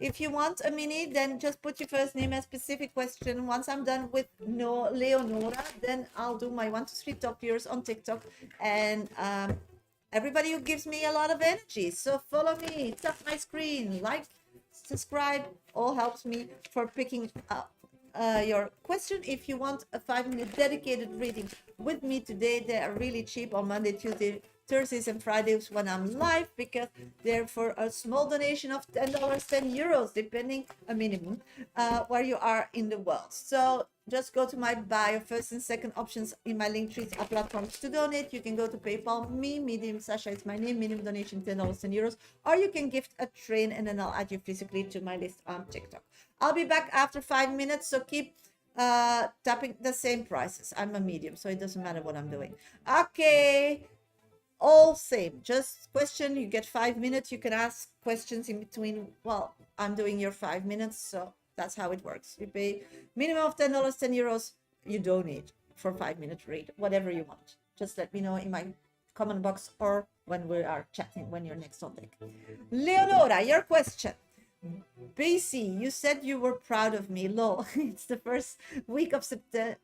S1: If you want a mini, then just put your first name and specific question. Once I'm done with Leonora, then I'll do my 1, 2, 3 top viewers on TikTok. And everybody who gives me a lot of energy. So follow me, tap my screen, like, subscribe, all helps me for picking up your question. If you want a 5-minute dedicated reading with me today, they are really cheap on Monday, Tuesday, Thursdays and Fridays when I'm live, because they're for a small donation of $10, €10, depending a minimum where you are in the world. So just go to my bio. First and second options in my link trees are platforms to donate. You can go to PayPal, me, Medium Sasha, it's my name, minimum donation $10, €10, or you can gift a train and then I'll add you physically to my list on TikTok. I'll be back after 5 minutes, so keep tapping the same prices. I'm a medium, so it doesn't matter what I'm doing. Okay, all same, just question. You get 5 minutes. You can ask questions in between. Well, I'm doing your 5 minutes, so that's how it works. You pay minimum of $10, €10. You donate for 5-minute read, whatever you want. Just let me know in my comment box or when we are chatting, when you're next on deck. Leonora, your question. BC, you said you were proud of me. Lol. It's the first week of September.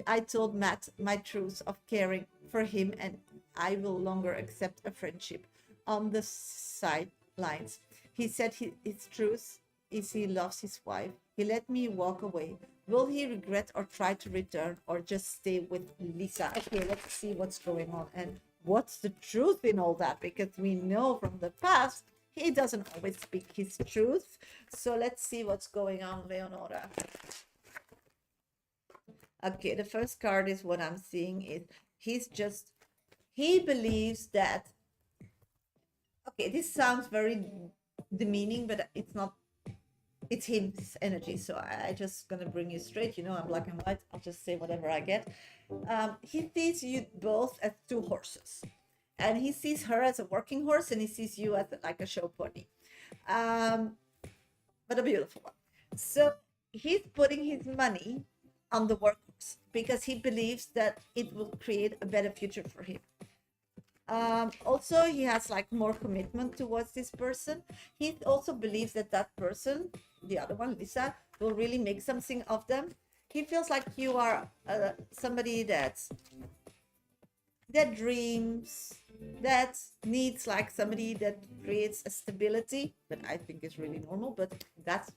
S1: I told Matt my truth of caring for him, and I will longer accept a friendship on the sidelines. He said his truth is he loves his wife. He let me walk away. Will he regret or try to return, or just stay with Lisa? Okay, let's see what's going on and what's the truth in all that, because we know from the past he doesn't always speak his truth. So let's see what's going on, Leonora. Okay, the first card is what I'm seeing is he believes that, okay, this sounds very demeaning, but it's not, it's his energy. So I just gonna bring you straight, you know, I'm black and white. I'll just say whatever I get. He sees you both as 2 horses. and he sees her as a working horse, and he sees you as like a show pony, um, but a beautiful one. So he's putting his money on the workhorse because he believes that it will create a better future for him. Also, he has like more commitment towards this person. He also believes that that person, the other one, Lisa, will really make something of them. He feels like you are somebody that dreams, that needs like somebody that creates a stability, that I think is really normal, but that's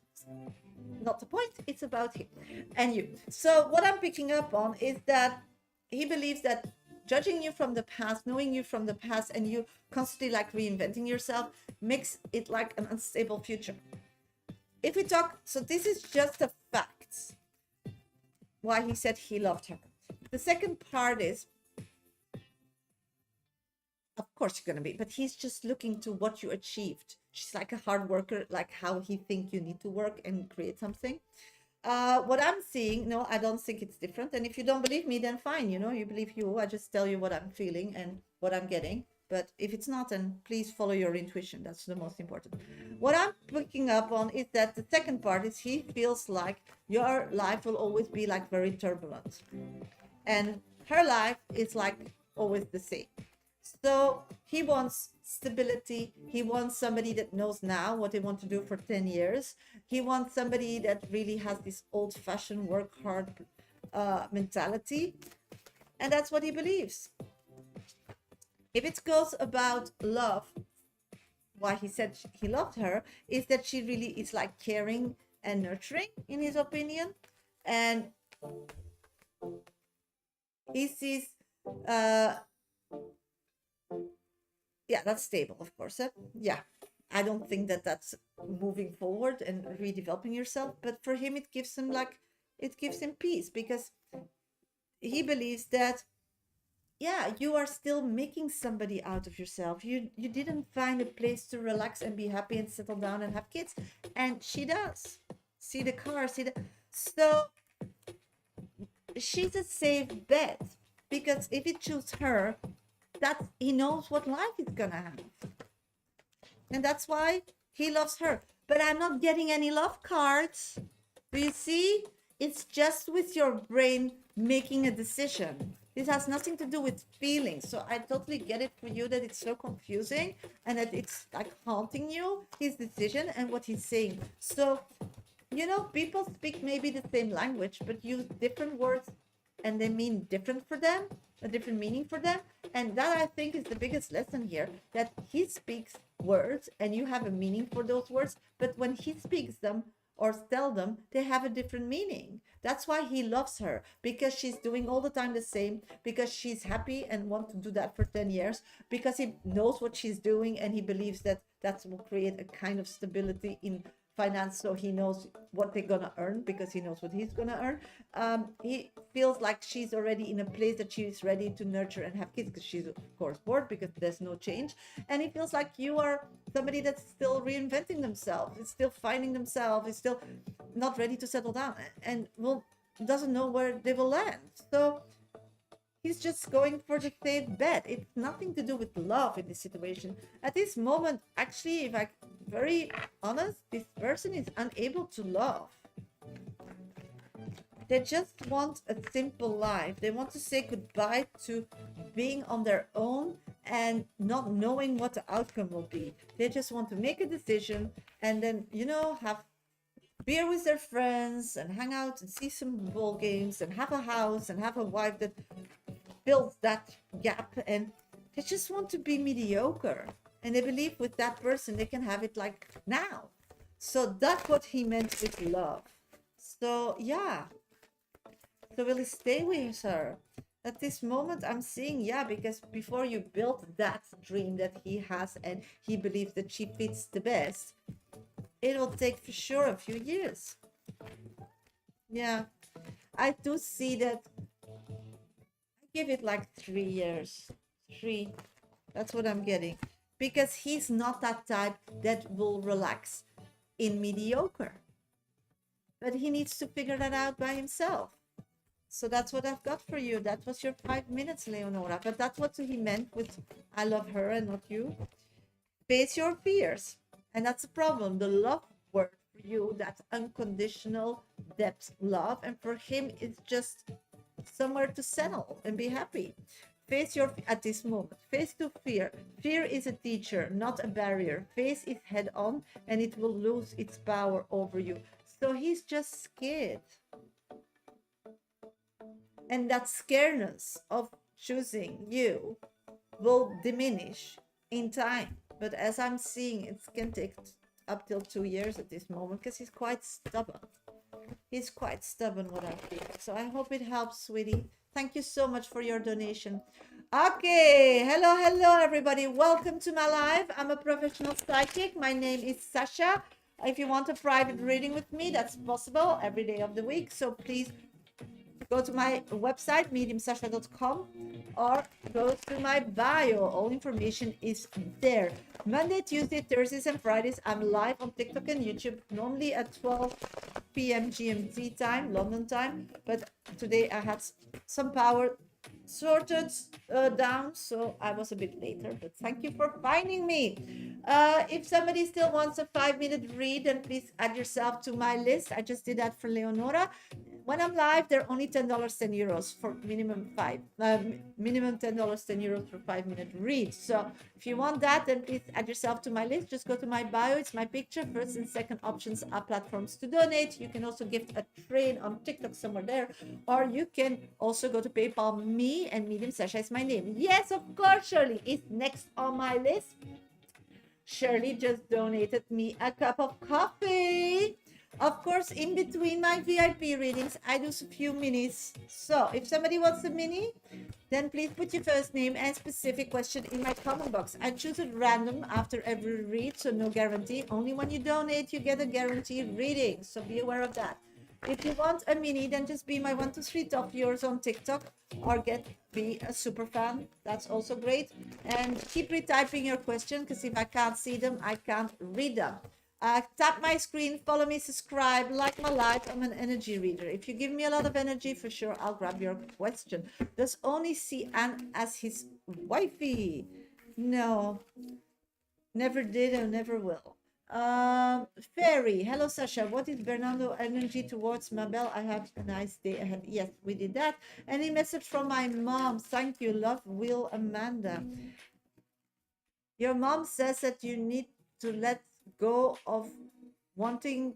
S1: not the point. It's about him and you. So what I'm picking up on is that he believes that judging you from the past, knowing you from the past, and you constantly like reinventing yourself makes it like an unstable future. If we talk, so this is just a fact why he said he loved her. The second part is, of course you're gonna be, but he's just looking to what you achieved. She's like a hard worker, like how he think you need to work and create something. What I'm seeing, no, I don't think it's different. And if you don't believe me, then fine, you know, you believe you. I just tell you what I'm feeling and what I'm getting. But if it's not, then please follow your intuition. That's the most important. What I'm picking up on is that the second part is he feels like your life will always be like very turbulent. And her life is like always the same. So he wants stability. He wants somebody that knows now what they want to do for 10 years. He wants somebody that really has this old-fashioned work hard mentality. And that's what he believes. If it goes about love, why he said he loved her is that she really is like caring and nurturing, in his opinion. And he sees yeah, that's stable, of course. Yeah, I don't think that that's moving forward and redeveloping yourself, but for him it gives him like, it gives him peace, because he believes that, yeah, you are still making somebody out of yourself. You didn't find a place to relax and be happy and settle down and have kids, and she does. See the car, see the, so she's a safe bet, because if he chooses her, that he knows what life is gonna have, and that's why he loves her. But I'm not getting any love cards. Do you see? It's just with your brain making a decision. This has nothing to do with feelings. So I totally get it for you that it's so confusing and that it's like haunting you, his decision and what he's saying. So, you know, people speak maybe the same language, but use different words and they mean different for them, a different meaning for them. And that, I think, is the biggest lesson here, that he speaks words and you have a meaning for those words, but when he speaks them or tell them, they have a different meaning. That's why he loves her, because she's doing all the time the same, because she's happy and want to do that for 10 years, because he knows what she's doing and he believes that that will create a kind of stability in finance, so he knows what they're gonna earn because he knows what he's gonna earn. He feels like she's already in a place that she's ready to nurture and have kids, because she's of course bored because there's no change. And he feels like you are somebody that's still reinventing themselves, is still finding themselves, is still not ready to settle down, and will doesn't know where they will land. So he's just going for the safe bet. It's nothing to do with love in this situation. At this moment, actually, if I'm very honest, this person is unable to love. They just want a simple life. They want to say goodbye to being on their own and not knowing what the outcome will be. They just want to make a decision and then, you know, have beer with their friends and hang out and see some ball games and have a house and have a wife that fills that gap. And they just want to be mediocre. And they believe with that person, they can have it like now. So that's what he meant with love. So yeah. So will he stay with her? At this moment, I'm seeing, yeah, because before you build that dream that he has and he believes that she fits the best, it will take for sure a few years. Yeah, I do see that. I give it like 3 years. 3. That's what I'm getting. Because he's not that type that will relax in mediocre. But he needs to figure that out by himself. So that's what I've got for you. That was your 5 minutes, Leonora. But that's what he meant with I love her and not you. Face your fears. And that's the problem. The love word for you, that's unconditional depth love. And for him, it's just somewhere to settle and be happy. Face your, at this moment, face to fear. Fear is a teacher, not a barrier. Face it head on and it will lose its power over you. So he's just scared. And that scaredness of choosing you will diminish in time. But as I'm seeing, it can take up till 2 years at this moment because he's quite stubborn. He's quite stubborn, what I feel. So I hope it helps, sweetie. Thank you so much for your donation. Okay, hello, everybody. Welcome to my live. I'm a professional psychic. My name is Shasha. If you want a private reading with me, that's possible every day of the week. So please go to my website, mediumsasha.com, or go to my bio. All information is there. Monday, Tuesday, Thursdays, and Fridays, I'm live on TikTok and YouTube, normally at 12 p.m. GMT time, London time. But today I had some power sorted down, so I was a bit later. But thank you for finding me. If somebody still wants a 5-minute read, then please add yourself to my list. I just did that for Leonora. When I'm live, they're only $10, €10 for minimum minimum $10, €10 for 5-minute read. So if you want that, then please add yourself to my list. Just go to my bio. It's my picture. First and second options are platforms to donate. You can also gift a train on TikTok somewhere there, or you can also go to PayPal me, and Medium Sasha is my name. Yes, of course, Shirley is next on my list. Shirley just donated me a cup of coffee. Of course, in between my VIP readings, I do a few minis. So if somebody wants a mini, then please put your first name and specific question in my comment box. I choose it random after every read, so no guarantee. Only when you donate, you get a guaranteed reading. So be aware of that. If you want a mini, then just be my 123 top viewers on TikTok, or be a super fan. That's also great. And keep retyping your question, because if I can't see them, I can't read them. Tap my screen, follow me, subscribe, like my live. I'm an energy reader. If you give me a lot of energy, for sure, I'll grab your question. Does only see Anne as his wifey? No, never did and never will. Fairy, hello Sasha, what is Bernardo energy towards Mabel? I have a nice day ahead. Yes, we did that. Any message from my mom? Thank you, love, Will, Amanda. Your mom says that you need to let go of wanting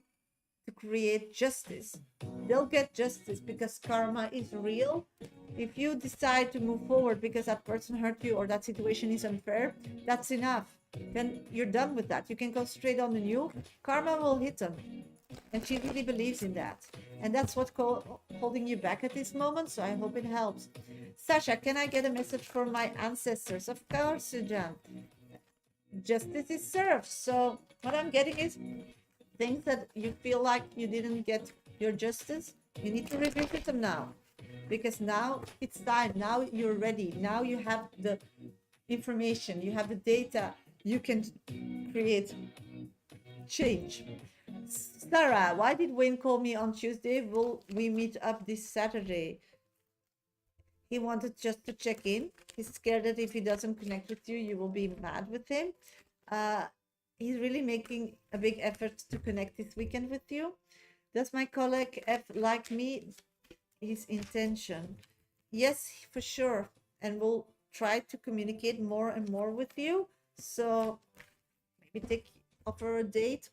S1: to create justice. They'll get justice because karma is real. If you decide to move forward because that person hurt you or that situation is unfair, that's enough. Then you're done with that. You can go straight on the new. Karma will hit them. And she really believes in that. And that's what's holding you back at this moment. So I hope it helps. Sasha, can I get a message from my ancestors? Of course, Sujan. Justice is served. So what I'm getting is things that you feel like you didn't get your justice. You need to revisit them now. Because now it's time. Now you're ready. Now you have the information. You have the data. You can create change. Sarah, why did Wayne call me on Tuesday? Will we meet up this Saturday? He wanted just to check in. He's scared that if he doesn't connect with you, you will be mad with him. He's really making a big effort to connect this weekend with you. Does my colleague F like me? His intention. Yes, for sure. And we'll try to communicate more and more with you. So maybe offer a date.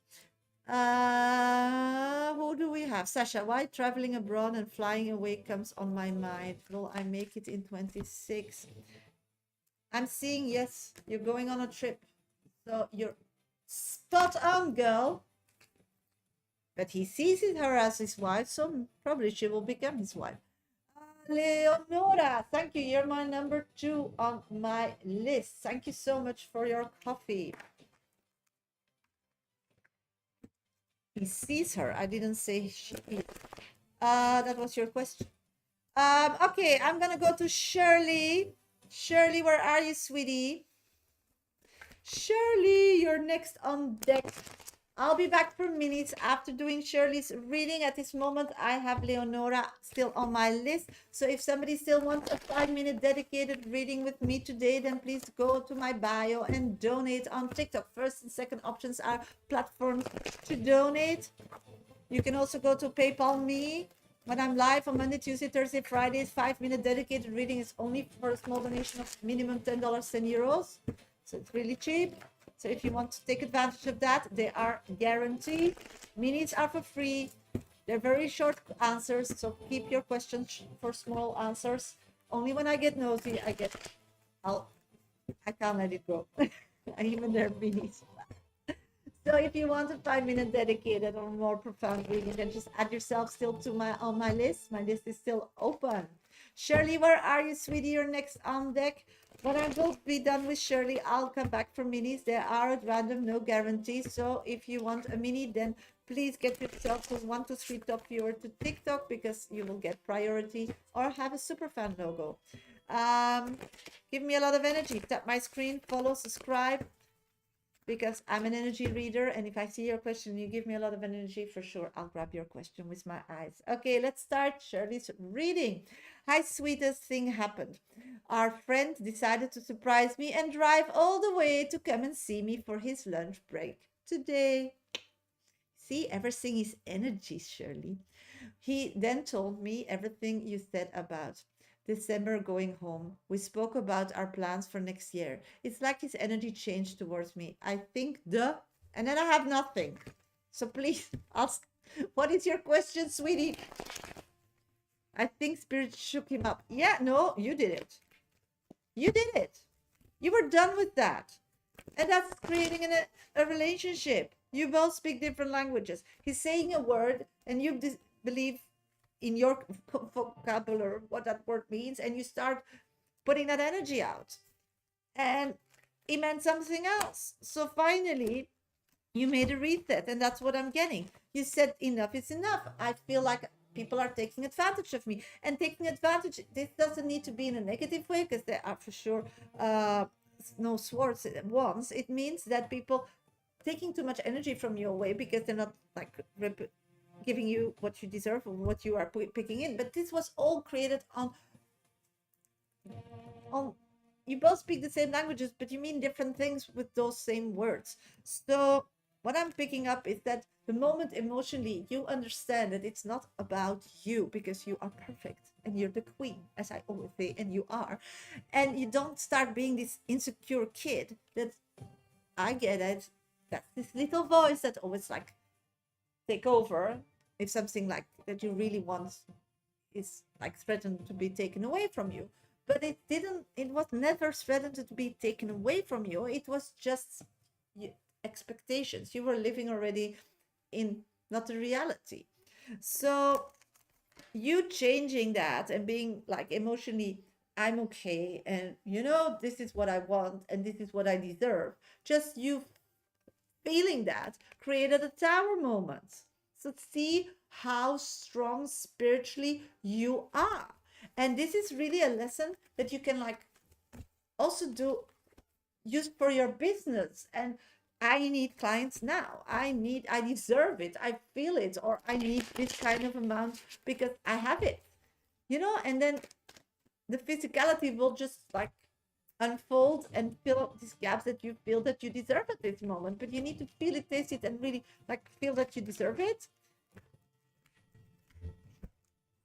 S1: Who do we have? Sasha, why traveling abroad and flying away comes on my mind? Will I make it in 26? I'm seeing, yes, you're going on a trip. So you're spot on, girl. But he sees her as his wife, so probably she will become his wife. Leonora, thank you. You're my number 2 on my list. Thank you so much for your coffee. He sees her. I didn't say she is. That was your question. Okay, I'm gonna go to Shirley. Shirley, where are you, sweetie? Shirley, you're next on deck. I'll be back for minutes after doing Shirley's reading. At this moment, I have Leonora still on my list. So if somebody still wants a 5-minute dedicated reading with me today, then please go to my bio and donate on TikTok. First and second options are platforms to donate. You can also go to PayPal me when I'm live on Monday, Tuesday, Thursday, Fridays. 5-minute dedicated reading is only for a small donation of minimum $10 and euros. So it's really cheap. So if you want to take advantage of that, they are guaranteed. Minutes are for free. They're very short answers. So keep your questions for small answers. Only when I get nosy, I can't let it go. Even their minis. So if you want a 5-minute dedicated or more profound reading, then just add yourself still to my on my list. My list is still open. Shirley, where are you, sweetie? You're next on deck. When I will be done with Shirley, I'll come back for minis. There are at random, no guarantees. So if you want a mini, then please get yourself to 1 to 3 top viewer to TikTok because you will get priority, or have a super fan logo. Give me a lot of energy. Tap my screen, follow, subscribe, because I'm an energy reader, and if I see your question and you give me a lot of energy, for sure I'll grab your question with my eyes. Okay, let's start Shirley's reading. Hi, sweetest thing happened. Our friend decided to surprise me and drive all the way to come and see me for his lunch break today. See, everything is energy, Shirley. He then told me everything you said about December going home. We spoke about our plans for next year. It's like his energy changed towards me. I think and then I have nothing. So please ask, what is your question, sweetie? I think spirit shook him up. Yeah, no, you did it. You did it. You were done with that. And that's creating a relationship. You both speak different languages. He's saying a word and you believe in your vocabulary what that word means, and you start putting that energy out, and it meant something else. So finally you made a reset, and that's what I'm getting. You said enough is enough. I feel like people are taking advantage of me, and taking advantage, this doesn't need to be in a negative way, because there are for sure no swords at once. It means that people taking too much energy from you away because they're not like giving you what you deserve or what you are picking in. But this was all created on you both speak the same languages, but you mean different things with those same words. So what I'm picking up is that the moment emotionally you understand that it's not about you, because you are perfect and you're the queen, as I always say, and you are, and you don't start being this insecure kid that, I get it, that's this little voice that always like take over if something like that you really want is like threatened to be taken away from you. But it was never threatened to be taken away from you. It was just expectations. You were living already in not a reality. So you changing that and being like emotionally, I'm okay, and this is what I want and this is what I deserve. Just you feeling that created a tower moment. So see how strong spiritually you are. And this is really a lesson that you can like also use for your business. And I need clients now. I deserve it. I feel it, or I need this kind of amount because I have it. And then the physicality will just like unfold and fill up these gaps that you feel that you deserve at this moment. But you need to feel it, taste it, and really like feel that you deserve it.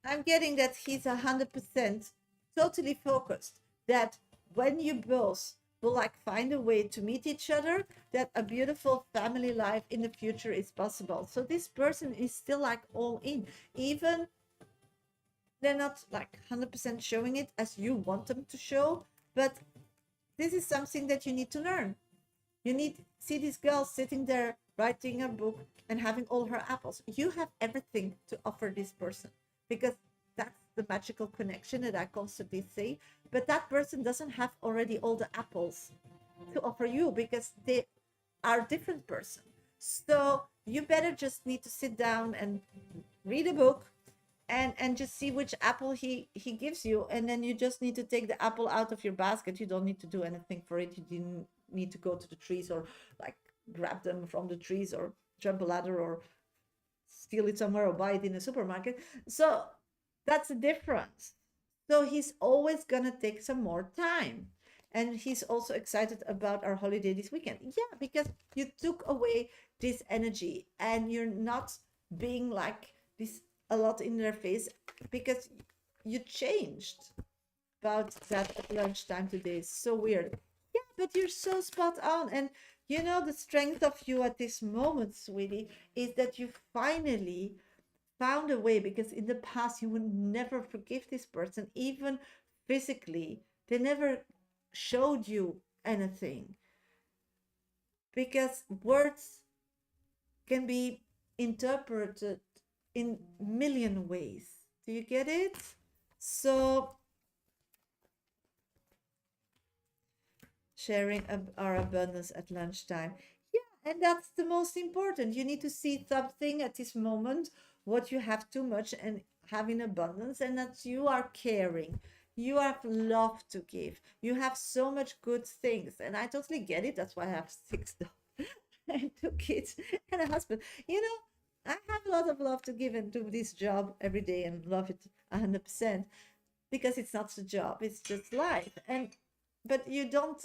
S1: I'm getting that he's 100% totally focused that when you both will like find a way to meet each other, that a beautiful family life in the future is possible. So this person is still like all in, even they're not like 100% showing it as you want them to show. But this is something that you need to learn. You need see this girl sitting there writing her book and having all her apples. You have everything to offer this person, because that's the magical connection that I constantly say. But that person doesn't have already all the apples to offer you, because they are a different person. So you better just need to sit down and read a book and just see which apple he gives you, and then you just need to take the apple out of your basket. You don't need to do anything for it. You didn't need to go to the trees or like grab them from the trees or jump a ladder or steal it somewhere or buy it in a supermarket. So that's the difference. So he's always gonna take some more time. And he's also excited about our holiday this weekend. Yeah, because you took away this energy and you're not being like this a lot in their face because you changed about that at lunchtime today. It's so weird. Yeah, but you're so spot on. And you know, the strength of you at this moment, sweetie, is that you finally found a way, because in the past you would never forgive this person, even physically. They never showed you anything because words can be interpreted in million ways. Do you get it? So sharing our abundance at lunchtime. Yeah, and that's the most important. You need to see something at this moment, what you have too much and have in abundance, and that you are caring. You have love to give. You have so much good things. And I totally get it. That's why I have 6 dogs and 2 kids and a husband. You know, I have a lot of love to give and do this job every day and love it 100%, because it's not a job, it's just life. And but you don't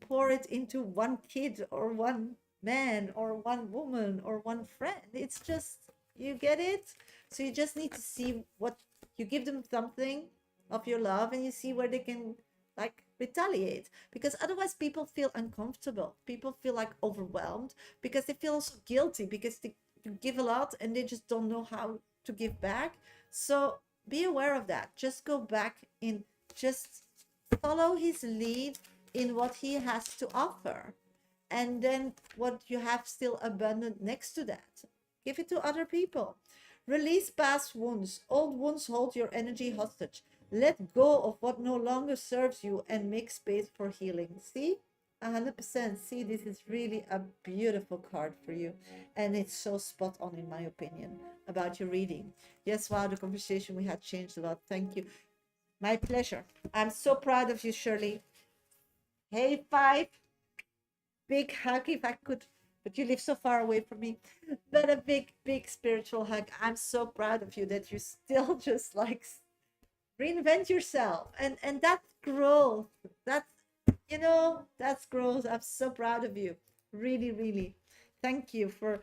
S1: pour it into one kid or one man or one woman or one friend. It's just, you get it. So you just need to see what you give them, something of your love, and you see where they can like retaliate, because otherwise people feel uncomfortable, people feel like overwhelmed, because they feel so guilty because they give a lot and they just don't know how to give back. So be aware of that. Just go back in, just follow his lead in what he has to offer. And then what you have still abundant next to that, give it to other people. Release past wounds. Old wounds hold your energy hostage. Let go of what no longer serves you and make space for healing. See? 100%. See, this is really a beautiful card for you. And it's so spot on, in my opinion, about your reading. Yes, wow, the conversation we had changed a lot. Thank you. My pleasure. I'm so proud of you, Shirley. Hey, 5. Big hug if I could, but you live so far away from me. But a big, big spiritual hug. I'm so proud of you that you still just like reinvent yourself. And that's growth. That's, you know, that's growth. I'm so proud of you. Really, really. Thank you for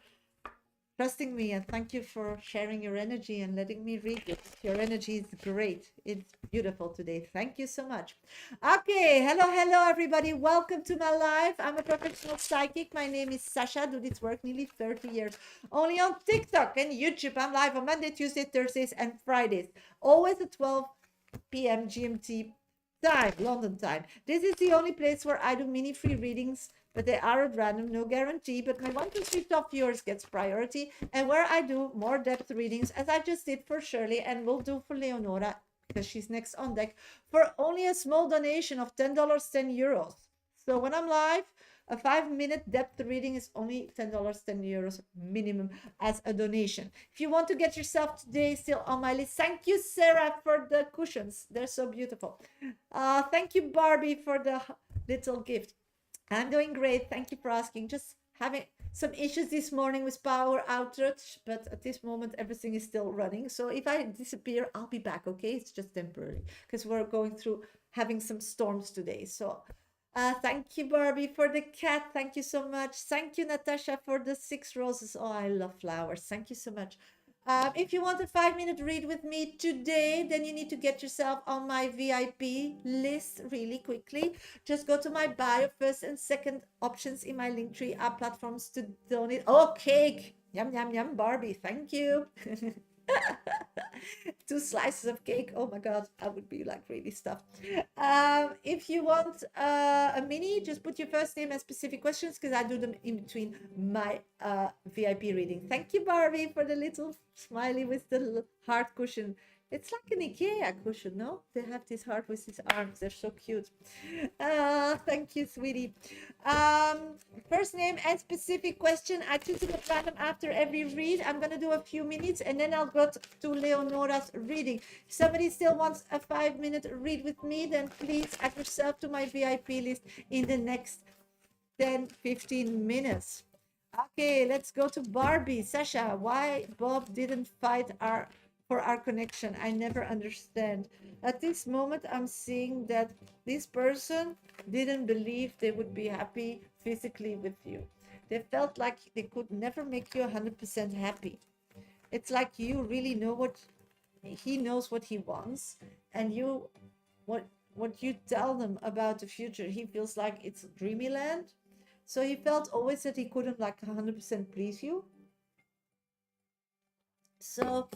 S1: trusting me, and thank you for sharing your energy and letting me read it. Your energy is great. It's beautiful today. Thank you so much. Okay, hello everybody. Welcome to my life. I'm a professional psychic. My name is Shasha. Do this work nearly 30 years. Only on TikTok and YouTube. I'm live on Monday, Tuesday, Thursdays, and Fridays. Always at 12 p.m. GMT time, London time. This is the only place where I do mini free readings, but they are at random, no guarantee. But my 1, 2, 3 top viewers gets priority, and where I do more depth readings, as I just did for Shirley and will do for Leonora, because she's next on deck, for only a small donation of $10, €10. So when I'm live, a 5-minute depth reading is only $10, €10 minimum as a donation. If you want to get yourself today still on my list, thank you, Sarah, for the cushions. They're so beautiful. Thank you, Barbie, for the little gift. I'm doing great. Thank you for asking. Just having some issues this morning with power outage, but at this moment, everything is still running. So if I disappear, I'll be back, okay? It's just temporary because we're going through having some storms today. So thank you, Barbie, for the cat. Thank you so much. Thank you, Natasha, for the 6 roses. Oh, I love flowers. Thank you so much. If you want a 5-minute read with me today, then you need to get yourself on my VIP list really quickly. Just go to my bio. First and second options in my Linktree are platforms to donate. Oh, cake. Yum, yum, yum, Barbie. Thank you. 2 slices of cake. Oh my god, I would be like really stuffed. If you want a mini, just put your first name and specific questions, because I do them in between my VIP reading. Thank you, Barbie, for the little smiley with the heart cushion. It's like an IKEA cushion, no? They have this heart with these arms. They're so cute. Thank you, sweetie. First name and specific question. I choose it at random after every read. I'm going to do a few minutes, and then I'll go to Leonora's reading. If somebody still wants a 5-minute read with me, then please add yourself to my VIP list in the next 10-15 minutes. Okay, let's go to Barbie. Sasha, why Bob didn't fight for our connection? I never understand. At this moment, I'm seeing that this person didn't believe they would be happy physically with you. They felt like they could never make you 100% happy. It's like you really know what he knows what he wants, and what what you tell them about the future, he feels like it's dreamy land. So he felt always that he couldn't like 100% please you. So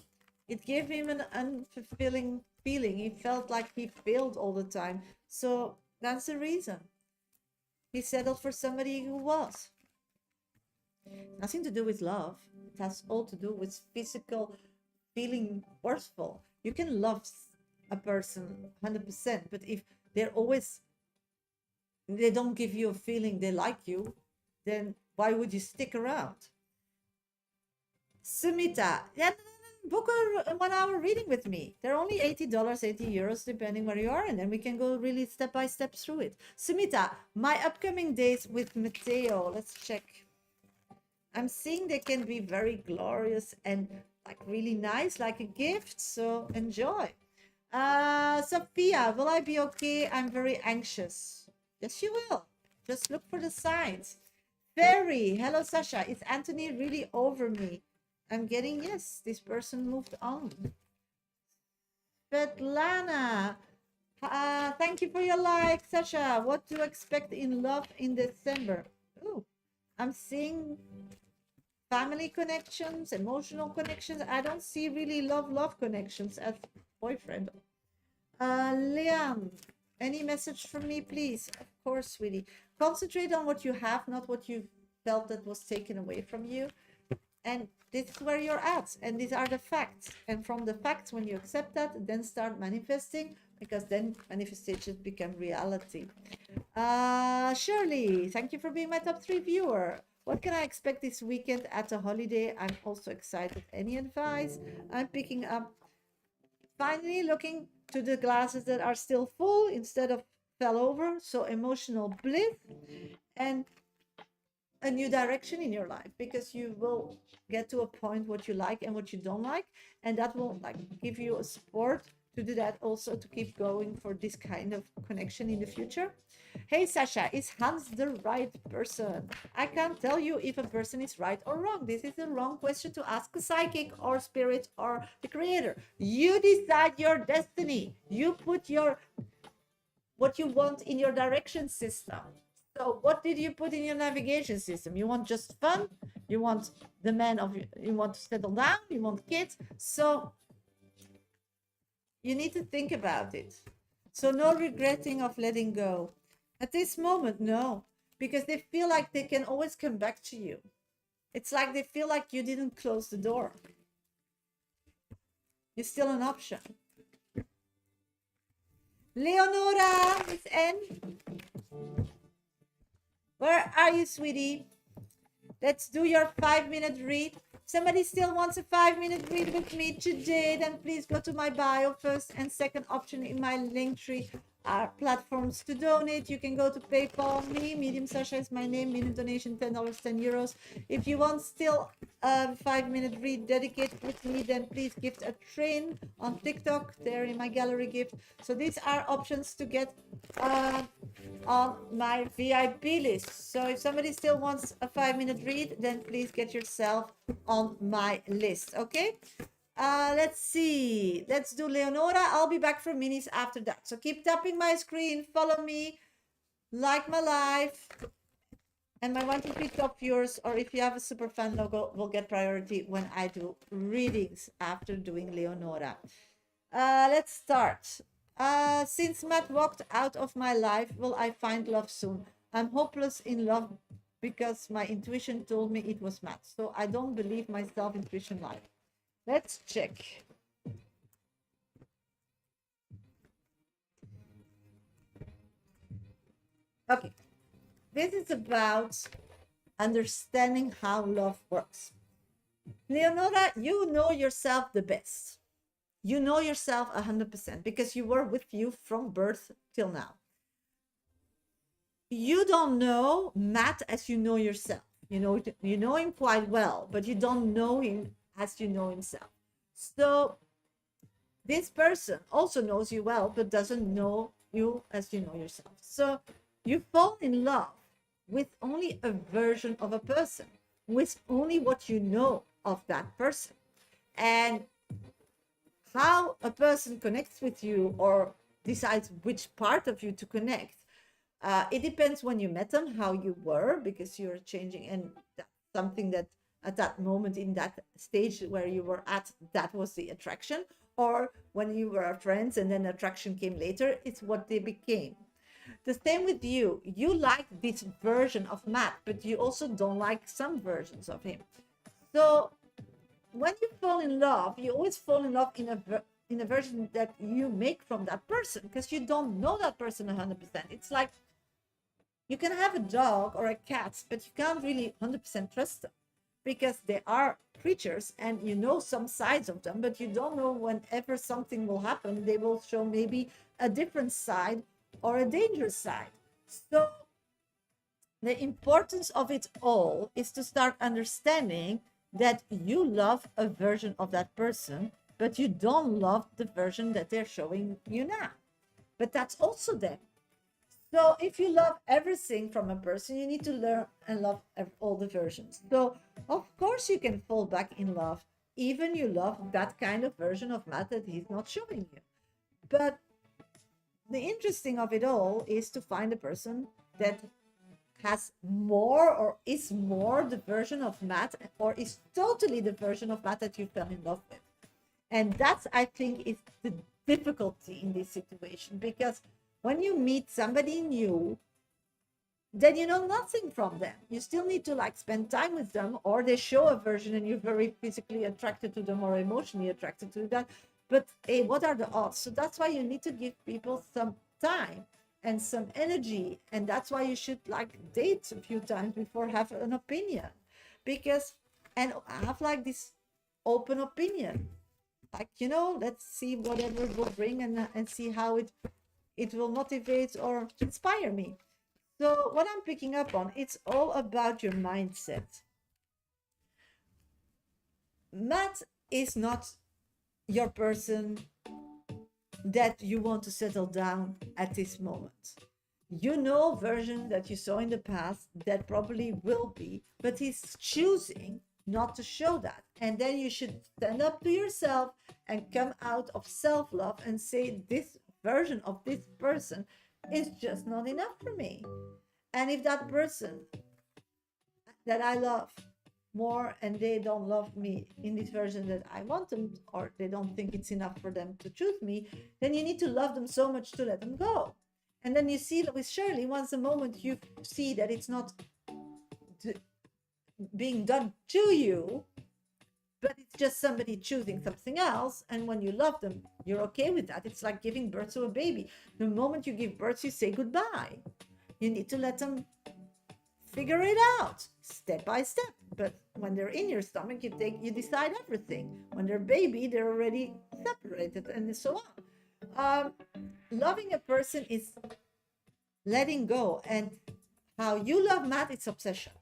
S1: it gave him an unfulfilling feeling. He felt like he failed all the time. So that's the reason he settled for somebody who was. Nothing to do with love. It has all to do with physical feeling worthful. You can love a person 100%, but if they're always, they don't give you a feeling they like you, then why would you stick around? Sumita, yeah, book a 1 hour reading with me. They're only $80, €80, depending where you are, and then we can go really step by step through it. Sumita, my upcoming days with Matteo. Let's check. I'm seeing they can be very glorious and like really nice, like a gift. So enjoy. Sophia, will I be okay? I'm very anxious. Yes, you will. Just look for the signs. Fairy, hello Sasha. Is Anthony really over me? I'm getting yes. This person moved on. Svetlana, thank you for your like, Sasha. What to expect in love in December? Ooh, I'm seeing family connections, emotional connections. I don't see really love connections as boyfriend. Liam, any message from me, please? Of course, sweetie. Concentrate on what you have, not what you felt that was taken away from you. And this is where you're at. And these are the facts. And from the facts, when you accept that, then start manifesting, because then manifestations become reality. Shirley, thank you for being my top 3 viewer. What can I expect this weekend at a holiday? I'm also excited. Any advice? I'm picking up, finally looking to the glasses that are still full instead of fell over. So emotional bliss and a new direction in your life, because you will get to a point what you like and what you don't like, and that will like give you a support to do that, also to keep going for this kind of connection in the future. Hey Sasha, is Hans the right person? I can't tell you if a person is right or wrong. This is the wrong question to ask a psychic or spirit or the creator. You decide your destiny. You put your what you want in your direction system. So what did you put in your navigation system? You want just fun? You want the man of, you want to settle down? You want kids? So you need to think about it. So no regretting of letting go. At this moment, no, because they feel like they can always come back to you. It's like they feel like you didn't close the door. You're still an option. Leonora, it's N. Where are you, sweetie? Let's do your 5-minute read. Somebody still wants a 5-minute read with me today, then please go to my bio. First and second option in my link tree are platforms to donate. You can go to PayPal me. Medium Sasha is my name. Minimum donation $10, €10. If you want still a 5-minute read dedicated with me, then please gift a train on TikTok. There in my gallery gift. So these are options to get on my VIP list. So if somebody still wants a 5-minute read, then please get yourself on my list. Okay. Let's see. Let's do Leonora. I'll be back for minis after that. So keep tapping my screen, follow me, like my life, and my 1, 2, 3 top viewers, or if you have a super fan logo, will get priority when I do readings after doing Leonora. Let's start. Since Matt walked out of my life, will I find love soon? I'm hopeless in love because my intuition told me it was Matt. So I don't believe my self-intuition life. Let's check. Okay. This is about understanding how love works. Leonora, you know yourself the best. You know yourself 100% because you were with you from birth till now. You don't know Matt as you know yourself. You know him quite well, but you don't know him as you know himself. So this person also knows you well, but doesn't know you as you know yourself. So you fall in love with only a version of a person, with only what you know of that person. And how a person connects with you or decides which part of you to connect, it depends when you met them, how you were, because you're changing. And that's something that at that moment, in that stage where you were at, that was the attraction. Or when you were friends and then attraction came later, it's what they became. The same with you. You like this version of Matt, but you also don't like some versions of him. So when you fall in love, you always fall in love in a version that you make from that person, because you don't know that person 100%. It's like you can have a dog or a cat, but you can't really 100% trust them, because they are creatures and you know some sides of them, but you don't know whenever something will happen, they will show maybe a different side or a dangerous side. So the importance of it all is to start understanding that you love a version of that person, but you don't love the version that they're showing you now. But that's also them. So if you love everything from a person, you need to learn and love all the versions. So of course you can fall back in love, even you love that kind of version of Matt that he's not showing you. But the interesting of it all is to find a person that has more or is more the version of Matt, or is totally the version of Matt that you fell in love with. And that's, I think, is the difficulty in this situation, because when you meet somebody new, then you know nothing from them. You still need to like spend time with them, or they show a version and you're very physically attracted to them or emotionally attracted to that. But hey, what are the odds? So that's why you need to give people some time and some energy. And that's why you should like date a few times before have an opinion. Because and have like this open opinion. Like, let's see whatever it will bring, and see how it will motivate or inspire me. So what I'm picking up on, it's all about your mindset. Matt is not your person that you want to settle down at this moment. You know version that you saw in the past that probably will be, but he's choosing not to show that. And then you should stand up to yourself and come out of self-love and say, this version of this person is just not enough for me. And if that person that I love more and they don't love me in this version that I want them, or they don't think it's enough for them to choose me, then you need to love them so much to let them go. And then you see that with Shirley, once the moment you see that it's not being done to you, but it's just somebody choosing something else, and when you love them, you're okay with that. It's like giving birth to a baby. The moment you give birth, you say goodbye. You need to let them figure it out step by step. But when they're in your stomach, you decide everything. When they're baby, they're already separated, and so on. Loving a person is letting go, and how you love Matt, it's obsession.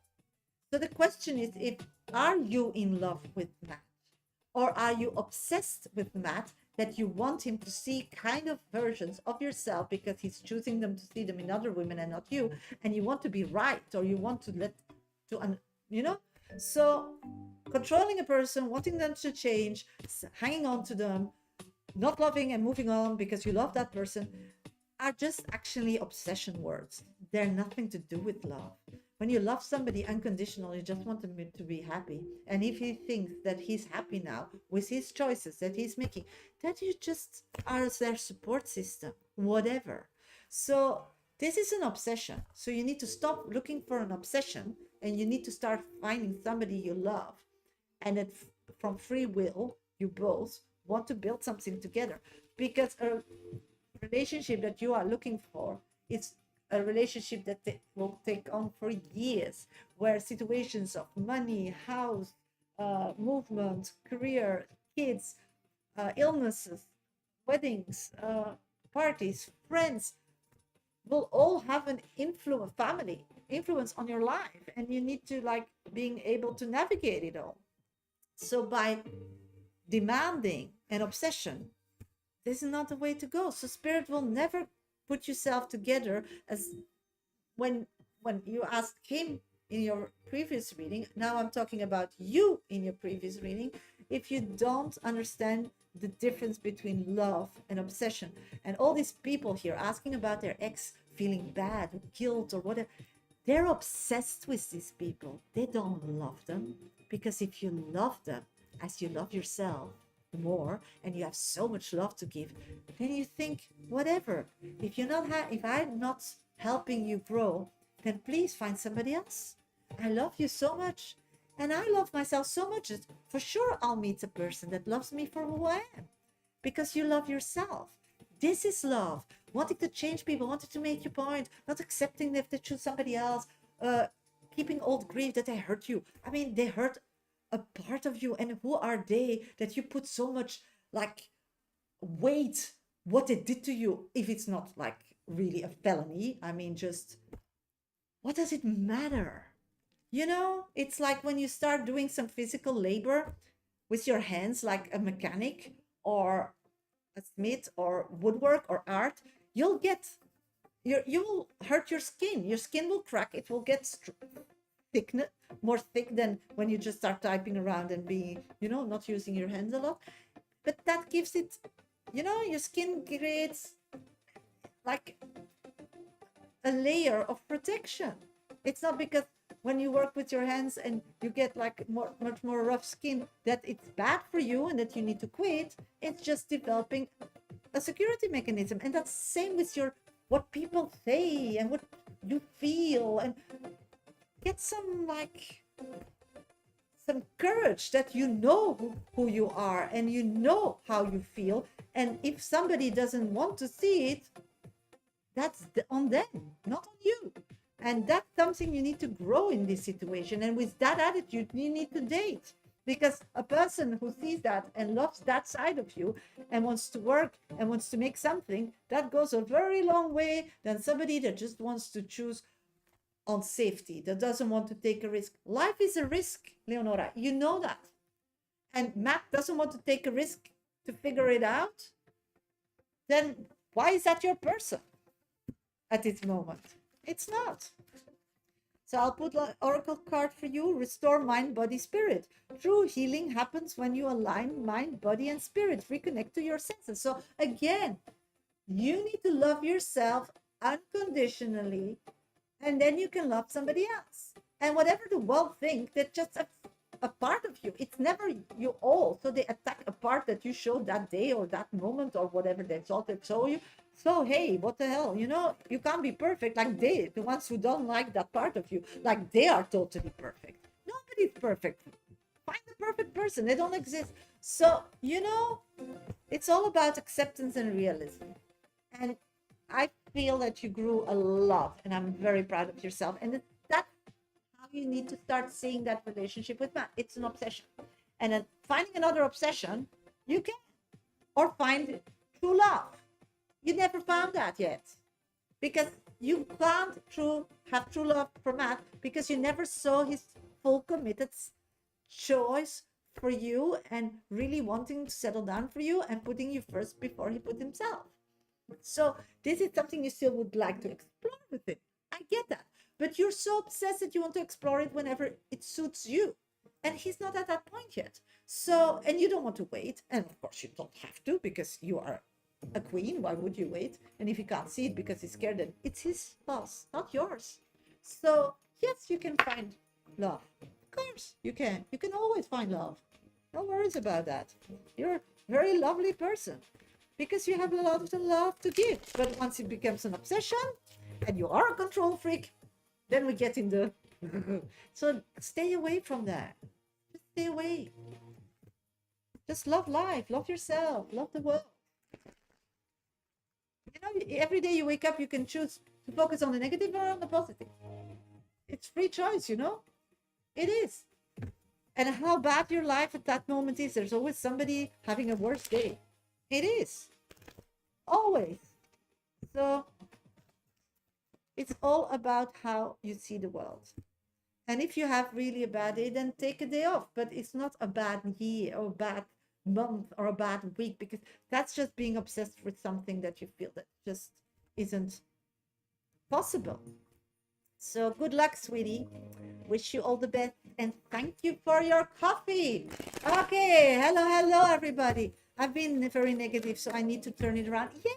S1: So the question is, if are you in love with Matt, or are you obsessed with Matt, that you want him to see kind of versions of yourself because he's choosing them to see them in other women and not you, and you want to be right, or you want to so controlling a person, wanting them to change, hanging on to them, not loving and moving on because you love that person, are just actually obsession words. They're nothing to do with love. When you love somebody unconditionally, you just want them to be happy. And if he thinks that he's happy now with his choices that he's making, that you just are their support system, whatever. So this is an obsession. So you need to stop looking for an obsession, and you need to start finding somebody you love. And that from free will, you both want to build something together. Because a relationship that you are looking for is a relationship that will take on for years, where situations of money, house, movement, career, kids, illnesses, weddings, parties, friends will all have an influence, family influence on your life, and you need to like being able to navigate it all. So by demanding an obsession, this is not the way to go. So spirit will never put yourself together as when you asked him in your previous reading. Now I'm talking about you in your previous reading. If you don't understand the difference between love and obsession, and all these people here asking about their ex feeling bad or guilt or whatever, they're obsessed with these people. They don't love them, because if you love them as you love yourself more, and you have so much love to give, then you think, whatever, if if I'm not helping you grow, then please find somebody else. I love you so much, and I love myself so much that for sure I'll meet a person that loves me for who I am, because you love yourself. This is love. Wanting to change people, wanting to make your point, not accepting if they choose somebody else, keeping old grief that they hurt you. I mean, they hurt a part of you, and who are they that you put so much like weight what they did to you, if it's not like really a felony? I mean, just what does it matter? You know, it's like when you start doing some physical labor with your hands, like a mechanic or a smith or woodwork or art, you'll get you will hurt your skin. Your skin will crack. It will get thickness, more thick than when you just start typing around and being, not using your hands a lot. But that gives it, your skin creates like a layer of protection. It's not because when you work with your hands and you get like much more rough skin that it's bad for you and that you need to quit. It's just developing a security mechanism. And that's the same with what people say and what you feel, and get some courage that you know who you are and you know how you feel. And if somebody doesn't want to see it, that's on them, not on you. And that's something you need to grow in this situation. And with that attitude, you need to date. Because a person who sees that and loves that side of you and wants to work and wants to make something, that goes a very long way than somebody that just wants to choose on safety, that doesn't want to take a risk. Life is a risk, Leonora. You know that. And Matt doesn't want to take a risk to figure it out. Then why is that your person at this moment? It's not. So I'll put an oracle card for you. Restore mind, body, spirit. True healing happens when you align mind, body, and spirit. Reconnect to your senses. So again, you need to love yourself unconditionally, and then you can love somebody else. And whatever the world think, that's just a part of you. It's never you all. So they attack a part that you showed that day or that moment or whatever they thought they saw you. So, hey, what the hell? You can't be perfect like the ones who don't like that part of you, like they are totally perfect. Nobody's perfect. Find the perfect person. They don't exist. So, it's all about acceptance and realism. And I feel that you grew a lot, and I'm very proud of yourself. And that's how you need to start seeing that relationship with Matt. It's an obsession. And then finding another obsession, you can. Or find true love. You never found that yet, because you can't have true love for Matt because you never saw his full committed choice for you and really wanting to settle down for you and putting you first before he put himself. So this is something you still would like to explore with him. I get that, but you're so obsessed that you want to explore it whenever it suits you, and he's not at that point yet. So, and you don't want to wait, and of course you don't have to because you are a queen. Why would you wait? And if you can't see it because he's scared, then it's his loss, not yours. So yes, you can find love. Of course you can. You can always find love. No worries about that. You're a very lovely person because you have a lot of love to give. But once it becomes an obsession and you are a control freak, then we get in the so stay away from that. Just stay away. Just love life, love yourself, love the world. Every day you wake up, you can choose to focus on the negative or on the positive. It's free choice, It is. And how bad your life at that moment is, there's always somebody having a worse day. It is. Always. So It's all about how you see the world. And if you have really a bad day, then take a day off. But it's not a bad year or a bad month or a bad week, because that's just being obsessed with something that you feel that just isn't possible. So good luck, sweetie. Wish you all the best and thank you for your coffee. Okay, hello, everybody. I've been very negative, so I need to turn it around. Yes,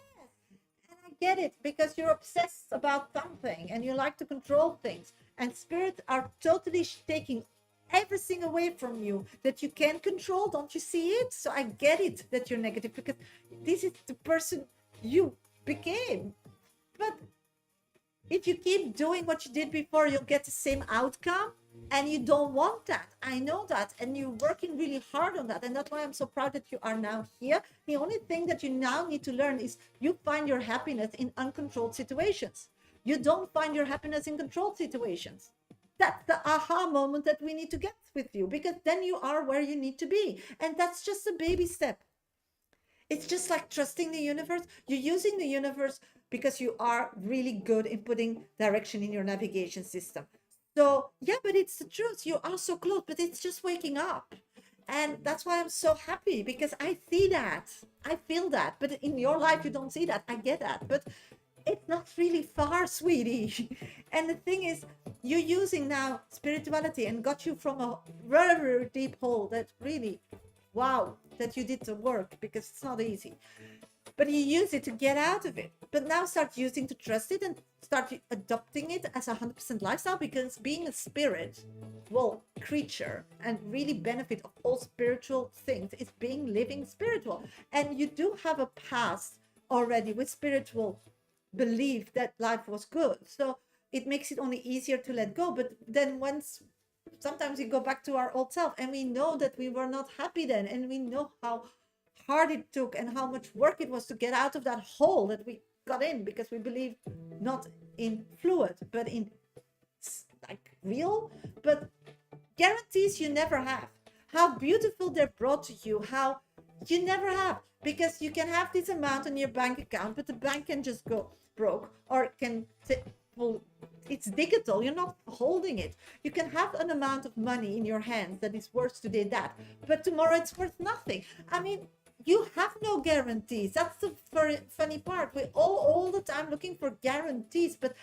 S1: and I get it because you're obsessed about something and you like to control things. And spirits are totally taking everything away from you that you can control. Don't you see it? So I get it that you're negative because this is the person you became. But if you keep doing what you did before, you'll get the same outcome. And you don't want that. I know that. And you're working really hard on that. And that's why I'm so proud that you are now here. The only thing that you now need to learn is you find your happiness in uncontrolled situations. You don't find your happiness in controlled situations. That's the aha moment that we need to get with you, because then you are where you need to be. And that's just a baby step. It's just like trusting the universe. You're using the universe because you are really good in putting direction in your navigation system. So, yeah, but it's the truth. You are so close, but it's just waking up. And that's why I'm so happy, because I see that. I feel that. But in your life, you don't see that. I get that. But it's not really far, sweetie. And the thing is, you're using now spirituality and got you from a very, very deep hole that really, wow, that you did the work, because it's not easy. But you use it to get out of it. But now start using to trust it and start adopting it as a 100% lifestyle, because being a spirit, well, creature and really benefit of all spiritual things is being living spiritual. And you do have a past already with spiritual belief that life was good. So it makes it only easier to let go. But then once sometimes we go back to our old self and we know that we were not happy then, and we know how hard it took and how much work it was to get out of that hole that we got in, because we believe not in fluid but in like real, but guarantees you never have. How beautiful they're brought to you, how you never have, because you can have this amount in your bank account, but the bank can just go broke, or it can well, it's digital, you're not holding it. You can have an amount of money in your hands that is worth today that, but tomorrow it's worth nothing. I mean, you have no guarantees. That's the funny part. We're all the time looking for guarantees, but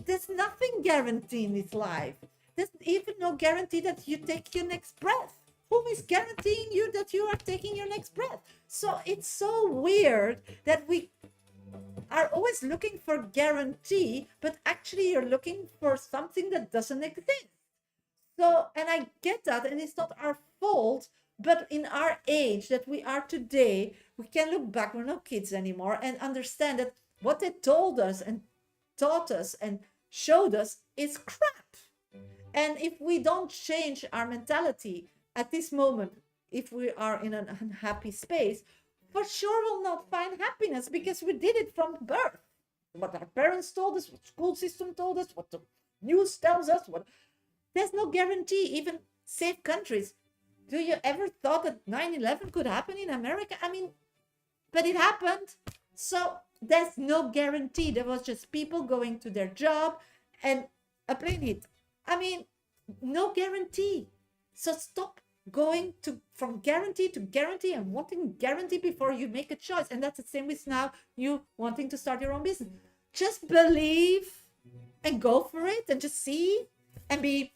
S1: there's nothing guaranteed in this life. There's even no guarantee that you take your next breath. Who is guaranteeing you that you are taking your next breath? So it's so weird that we are always looking for guarantee, but actually you're looking for something that doesn't exist. So, and I get that, and it's not our fault, but in our age that we are today, we can look back, we're not kids anymore, and understand that what they told us and taught us and showed us is crap. And if we don't change our mentality at this moment, if we are in an unhappy space, for sure we'll not find happiness, because we did it from birth. What our parents told us, what school system told us, what the news tells us, what there's no guarantee. Even safe countries. Do you ever thought that 9/11 could happen in America? I mean, but it happened. So there's no guarantee. There was just people going to their job and a plane hit. I mean, no guarantee. So stop going to from guarantee to guarantee and wanting guarantee before you make a choice. And that's the same with now you wanting to start your own business. Just believe and go for it and just see and be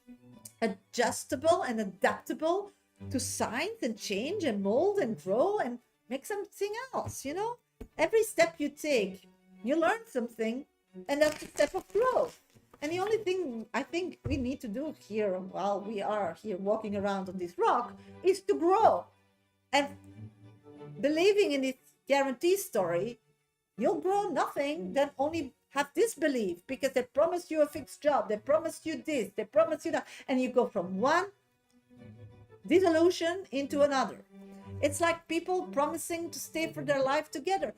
S1: adjustable and adaptable to signs and change and mold and grow and make something else. Every step you take, you learn something, and that's a step of growth. And the only thing I think we need to do here while we are here walking around on this rock is to grow. And believing in this guarantee story, you'll grow nothing, then only have this belief, because they promised you a fixed job, they promised you this, they promised you that, and you go from one disillusion into another. It's like people promising to stay for their life together.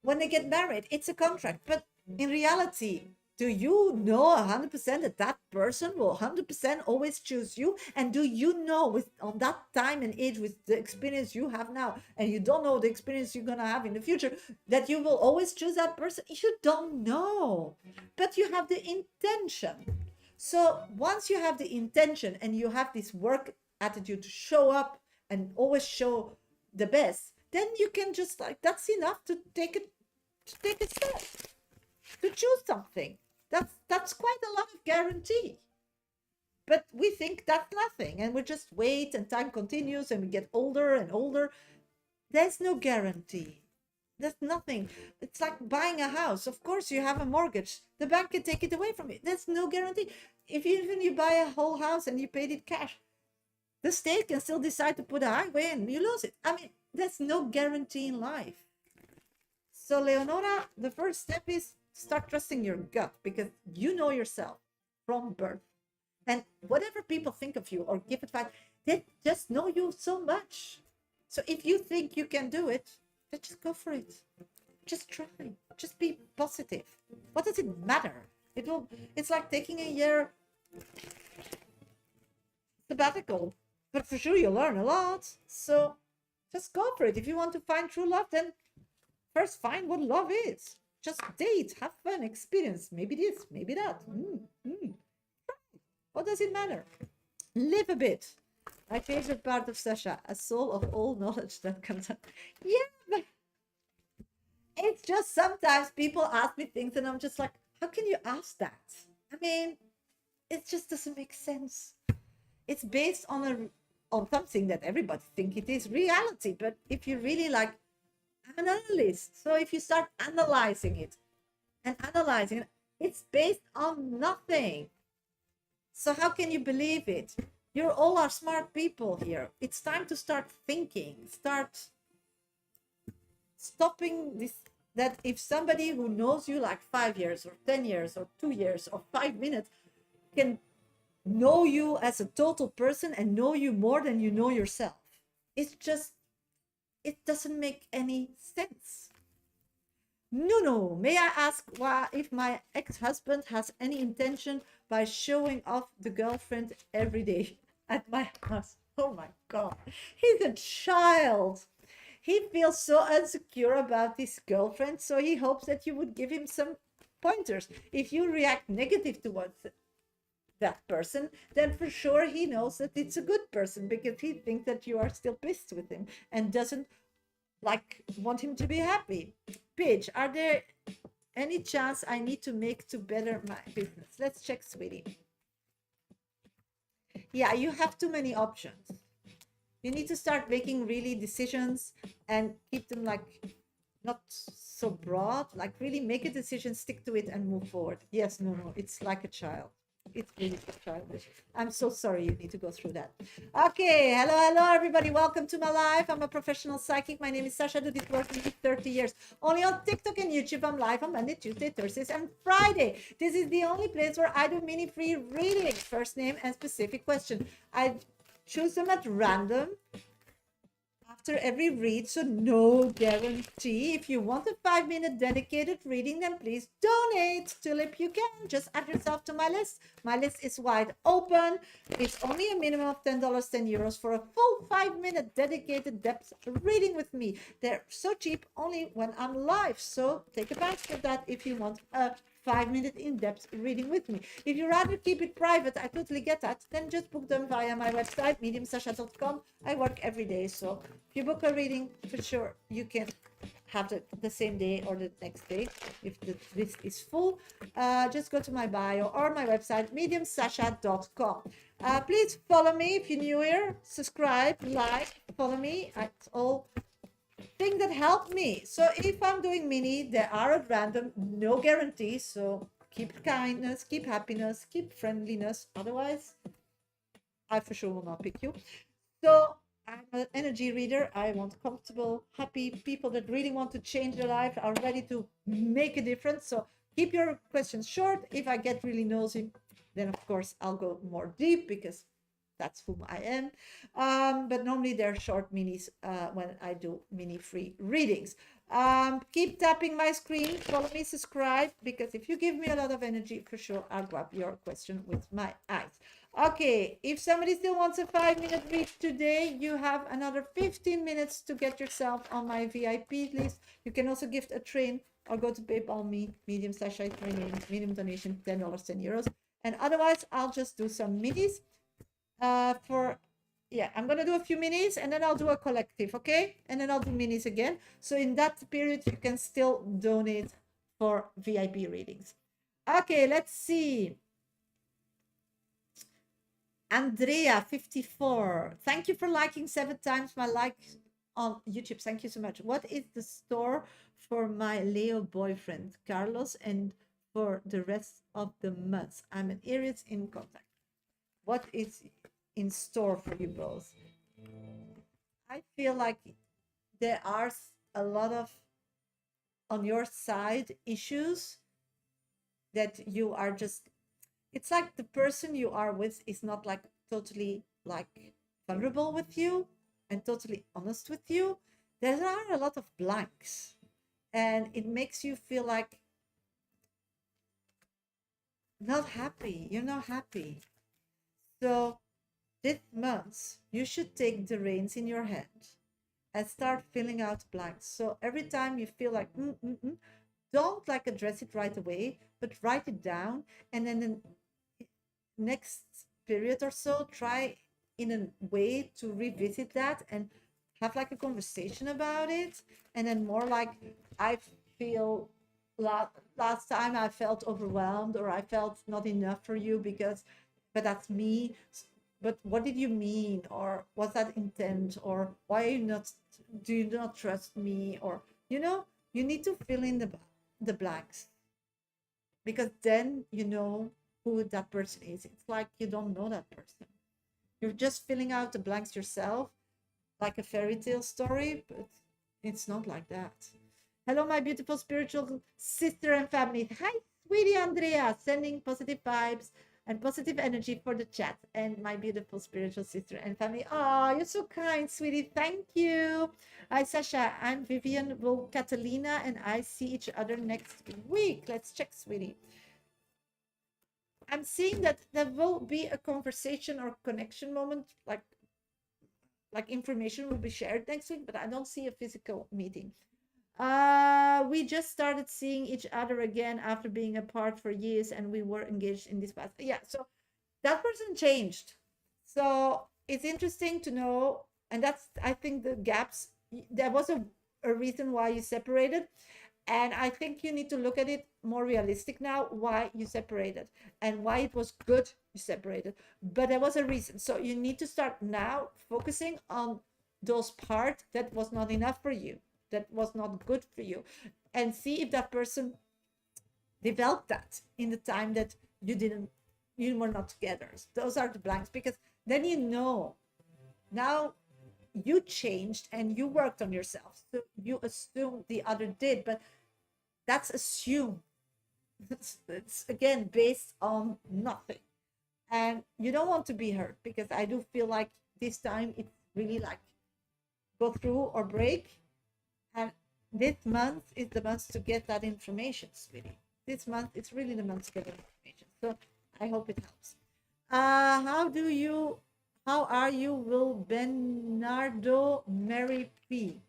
S1: When they get married, it's a contract, but in reality, Do you know 100% that that person will 100% always choose you? And do you know, with on that time and age, with the experience you have now, and you don't know the experience you're gonna have in the future, that you will always choose that person? You don't know, but you have the intention. So once you have the intention and you have this work attitude to show up and always show the best, then you can just, like, that's enough to take it, to take a step, to choose something. That's quite a lot of guarantee. But we think that's nothing, and we just wait, and time continues, and we get older and older. There's no guarantee. There's nothing. It's like buying a house. Of course, you have a mortgage. The bank can take it away from you. There's no guarantee. If even you buy a whole house and you paid it cash, the state can still decide to put a highway and you lose it. I mean, there's no guarantee in life. So, Leonora, the first step is start trusting your gut, because you know yourself from birth. And whatever people think of you or give advice, they just know you so much. So if you think you can do it, then just go for it. Just try. Just be positive. What does it matter? It's like taking a year sabbatical, but for sure you'll learn a lot. So just go for it. If you want to find true love, then first find what love is. Just date, have fun, experience. Maybe this, maybe that. What does it matter? Live a bit. My favorite part of Shasha, a soul of all knowledge that comes out. Yeah, but it's just sometimes people ask me things and I'm just like, how can you ask that? I mean, it just doesn't make sense. It's based on something that everybody think it is reality. But if you really, like, I'm an analyst. So if you start analyzing it and analyzing it, it's based on nothing. So how can you believe it? You're all are smart people here. It's time to start thinking, start stopping this, that if somebody who knows you like 5 years or 10 years or 2 years or 5 minutes can know you as a total person and know you more than you know yourself. It's just, it doesn't make any sense. No. May I ask why, if my ex-husband has any intention by showing off the girlfriend every day at my house? Oh my God. He's a child. He feels so insecure about his girlfriend, so he hopes that you would give him some pointers. If you react negative towards that person, then for sure he knows that it's a good person, because he thinks that you are still pissed with him and doesn't like want him to be happy. Paige, are there any chance I need to make to better my business? Let's check, sweetie. Yeah, you have too many options. You need to start making really decisions and keep them like not so broad, like really make a decision, stick to it and move forward. Yes, no, it's like a child. It's really childish. I'm so sorry you need to go through that. Okay, hello, everybody. Welcome to my life. I'm a professional psychic. My name is Shasha. I do this work for 30 years. Only on TikTok and YouTube. I'm live on Monday, Tuesday, Thursdays, and Friday. This is the only place where I do mini free readings. First name and specific question. I choose them at random after every read, so no guarantee. If you want a 5-minute dedicated reading, then please donate till if you can. Just add yourself to my list. My list is wide open. It's only a minimum of $10, €10 for a full 5-minute dedicated depth reading with me. They're so cheap, only when I'm live. So take advantage of that if you want a 5-minute in-depth reading with me. If you rather keep it private, I totally get that. Then just book them via my website, mediumsasha.com. I work every day, so if you book a reading, for sure you can have the same day or the next day if the list is full. Just go to my bio or my website, mediumsasha.com. Please follow me if you're new here. Subscribe, like, follow me. It's all thing that helped me. So if I'm doing mini, they are at random, no guarantee. So keep kindness, keep happiness, keep friendliness. Otherwise, I for sure will not pick you. So I'm an energy reader. I want comfortable, happy people that really want to change their life, are ready to make a difference. So keep your questions short. If I get really nosy, then of course I'll go more deep, because That's whom I am. But normally they're short minis when I do mini free readings. Keep tapping my screen, follow me, subscribe, because if you give me a lot of energy, for sure, I'll grab your question with my eyes. Okay, if somebody still wants a 5-minute read today, you have another 15 minutes to get yourself on my VIP list. You can also gift a train or go to PayPal me, medium slash I training, medium donation, $10, 10 euros. And otherwise, I'll just do some minis for, yeah, I'm going to do a few minis and then I'll do a collective, okay? And then I'll do minis again. So in that period, you can still donate for VIP readings. Okay, let's see. Andrea 54, thank you for liking 7 times my like on YouTube. Thank you so much. What is the store for my Leo boyfriend Carlos and for the rest of the month? I'm an Aries in contact. What is in store for you both? I feel like there are a lot of on your side issues that you are just, it's like the person you are with is not like totally like vulnerable with you and totally honest with you. There are a lot of blanks and it makes you feel like not happy. You're not happy. So this month you should take the reins in your hand and start filling out blanks. So every time you feel like don't like address it right away, but write it down, and then the next period or so try in a way to revisit that and have like a conversation about it. And then more like, I feel last time I felt overwhelmed or I felt not enough for you because, but that's me. But what did you mean? Or was that intent? Or why are you not, do you not trust me? Or, you know, you need to fill in the blanks, because then you know who that person is. It's like you don't know that person. You're just filling out the blanks yourself, like a fairy tale story, but it's not like that. Hello, my beautiful spiritual sister and family. Hi, sweetie Andrea, sending positive vibes and positive energy for the chat. And my beautiful spiritual sister and family. Oh, you're so kind, sweetie. Thank you. Hi, Sasha. I'm Vivian, Will Catalina, and I see each other next week. Let's check, sweetie. I'm seeing that there will be a conversation or connection moment, like information will be shared next week, but I don't see a physical meeting. We just started seeing each other again after being apart for years, and we were engaged in this past. Yeah, so that person changed. So it's interesting to know, and that's, I think, the gaps. There was a reason why you separated, and I think you need to look at it more realistic now, why you separated and why it was good you separated. But there was a reason. So you need to start now focusing on those parts that was not enough for you, that was not good for you, and see if that person developed that in the time that you were not together. Those are the blanks, because then you know now you changed and you worked on yourself. So you assume the other did, but that's assumed. It's again based on nothing. And you don't want to be hurt, because I do feel like this time it's really like go through or break. And this month is the month to get that information, sweetie. This month it's really the month to get that information. So I hope it helps. How are you, Will Bernardo Mary P?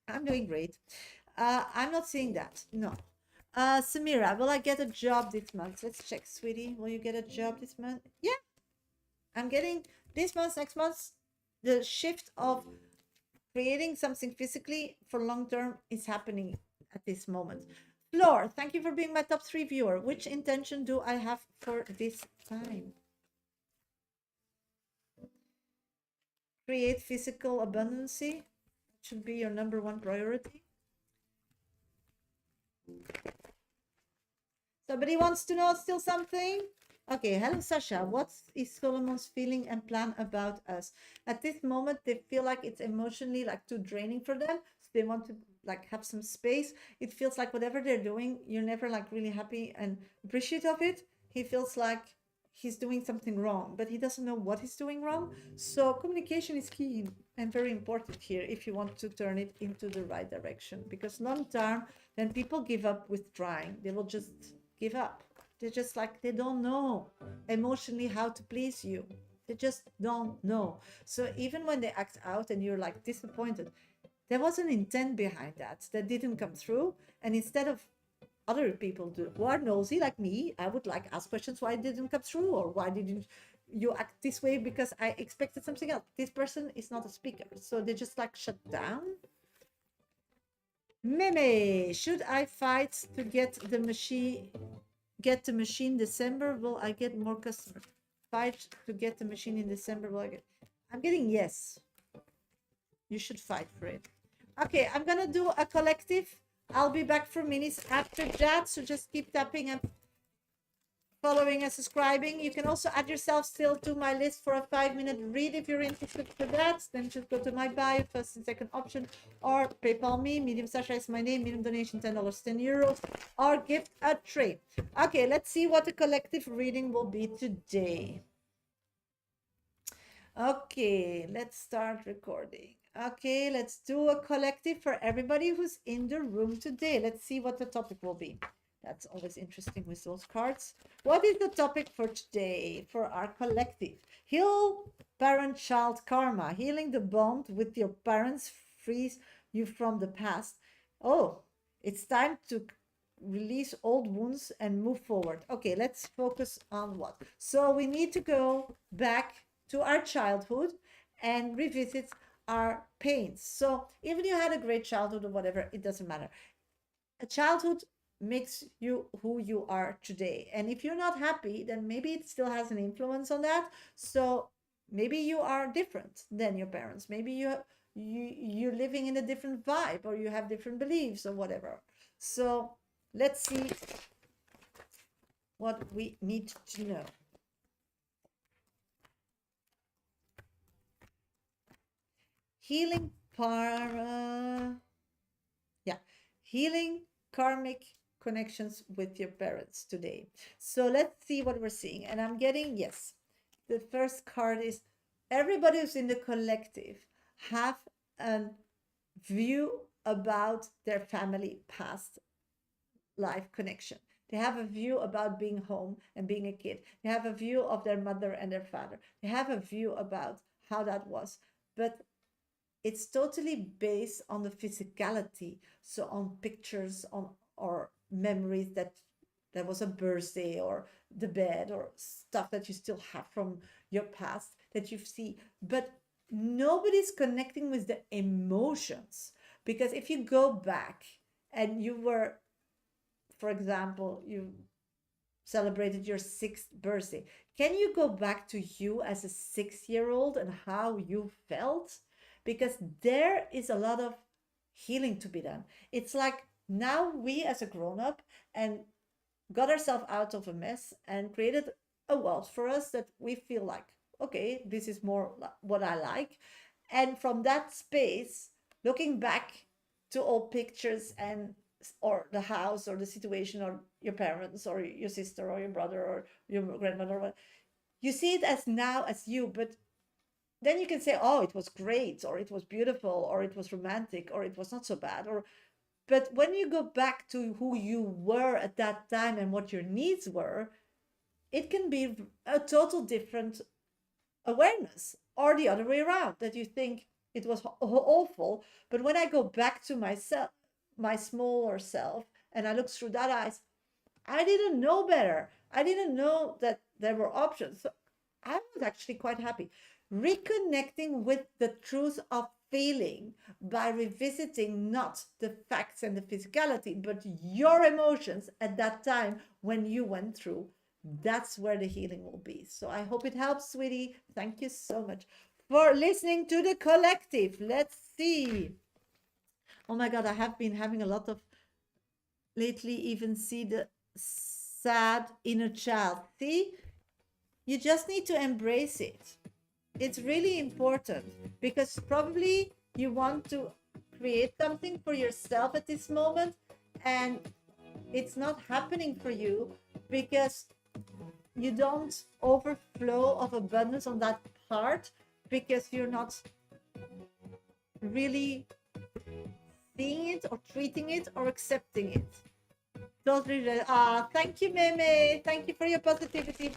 S1: I'm doing great. I'm not seeing that. No. Samira, will I get a job this month? Let's check, sweetie. Will you get a job this month? Yeah. I'm getting this month, next month. The shift of creating something physically for long term is happening at this moment. Flor, thank you for being my top 3 viewer. Which intention do I have for this time? Create physical abundance. That should be your number 1 priority. Somebody wants to know still something? Okay, hello Sasha. What is Solomon's feeling and plan about us? At this moment, they feel like it's emotionally like too draining for them. So they want to like have some space. It feels like whatever they're doing, you're never like really happy and appreciative of it. He feels like he's doing something wrong, but he doesn't know what he's doing wrong. So communication is key and very important here if you want to turn it into the right direction. Because long term, then people give up with trying. They will just give up. They're just like, they don't know emotionally how to please you. They just don't know. So even when they act out and you're like disappointed, there was an intent behind that didn't come through. And instead of other people who are nosy like me, I would like ask questions why it didn't come through, or why didn't you act this way, because I expected something else. This person is not a speaker, so they just like shut down. Meme, should I fight to get the machine December? Will I get more customers? Fight to get the machine in December? Will I get? I'm getting yes. You should fight for it. Okay, I'm gonna do a collective. I'll be back for minutes after that, so just keep tapping and following and subscribing. You can also add yourself still to my list for a 5-minute read if you're interested for that. Then just go to my bio, first and second option, or PayPal me. Medium Shasha is my name. Minimum donation $10, €10, or gift a tray. Okay, let's see what the collective reading will be today. Okay, let's start recording. Okay, let's do a collective for everybody who's in the room today. Let's see what the topic will be. That's always interesting with those cards. What is the topic for today for our collective? Heal parent-child karma. Healing the bond with your parents frees you from the past. Oh, it's time to release old wounds and move forward. Okay, let's focus on what? So we need to go back to our childhood and revisit our pains. So even you had a great childhood or whatever, it doesn't matter. A childhood makes you who you are today. And if you're not happy, then maybe it still has an influence on that. So maybe you are different than your parents. Maybe you're living in a different vibe, or you have different beliefs or whatever. So let's see what we need to know. Healing healing karmic connections with your parents today. So let's see what we're seeing. And I'm getting yes. The first card is everybody who's in the collective have a view about their family past life connection. They have a view about being home and being a kid. They have a view of their mother and their father. They have a view about how that was. But it's totally based on the physicality. So on pictures, on or memories that there was a birthday or the bed or stuff that you still have from your past that you see. But nobody's connecting with the emotions. Because if you go back and you were, for example, you celebrated your 6th birthday, can you go back to you as a 6-year-old and how you felt? Because there is a lot of healing to be done. It's like now we as a grown-up and got ourselves out of a mess and created a world for us that we feel like, okay, this is more what I like. And from that space, looking back to old pictures and or the house or the situation or your parents or your sister or your brother or your grandmother, or what, you see it as now as you, but then you can say, oh, it was great, or it was beautiful, or it was romantic, or it was not so bad. Or but when you go back to who you were at that time and what your needs were, it can be a total different awareness, or the other way around, that you think it was awful, but when I go back to myself, my smaller self, and I look through that eyes, I didn't know better. I didn't know that there were options. So I was actually quite happy. Reconnecting with the truth of feeling by revisiting not the facts and the physicality, but your emotions at that time when you went through. That's where the healing will be. So I hope it helps, sweetie. Thank you so much for listening to the collective. Let's see. Oh my God, I have been having a lot of lately, even see the sad inner child. See, you just need to embrace it. It's really important because probably you want to create something for yourself at this moment and it's not happening for you because you don't overflow of abundance on that part because you're not really seeing it or treating it or accepting it. Totally. Thank you, Meme. Thank you for your positivity.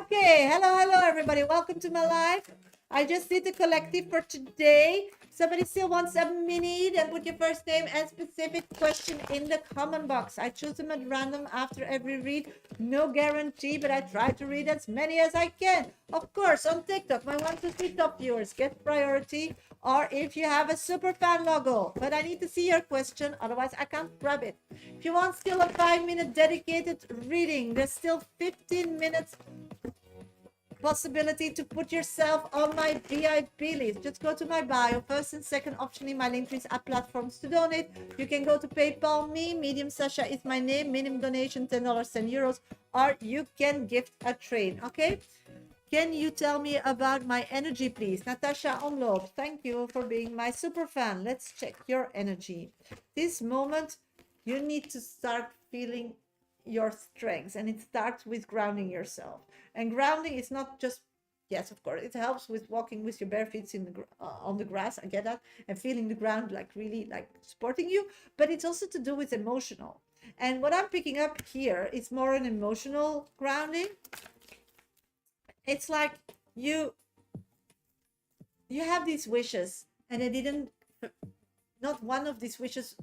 S1: Okay, hello, everybody. Welcome to my live. I just did the collective for today. Somebody still wants a minute, and put your first name and specific question in the comment box. I choose them at random after every read. No guarantee, but I try to read as many as I can. Of course, on TikTok, my 1, 2, 3 top viewers get priority. Or if you have a super fan logo, but I need to see your question, otherwise I can't grab it. If you want still a 5-minute dedicated reading, there's still 15 minutes possibility to put yourself on my VIP list. Just go to my bio, first and second option in my link trees at platforms to donate. You can go to PayPal me, Medium Shasha is my name, minimum donation $10, 10 euros, or you can gift a train, okay? Can you tell me about my energy, please? Natasha Omloop, thank you for being my super fan. Let's check your energy. This moment, you need to start feeling your strengths, and it starts with grounding yourself. And grounding is not just, yes, of course, it helps with walking with your bare feet in the on the grass. I get that, and feeling the ground like really like supporting you. But it's also to do with emotional. And what I'm picking up here is more an emotional grounding. It's like you have these wishes, and it didn't, not one of these wishes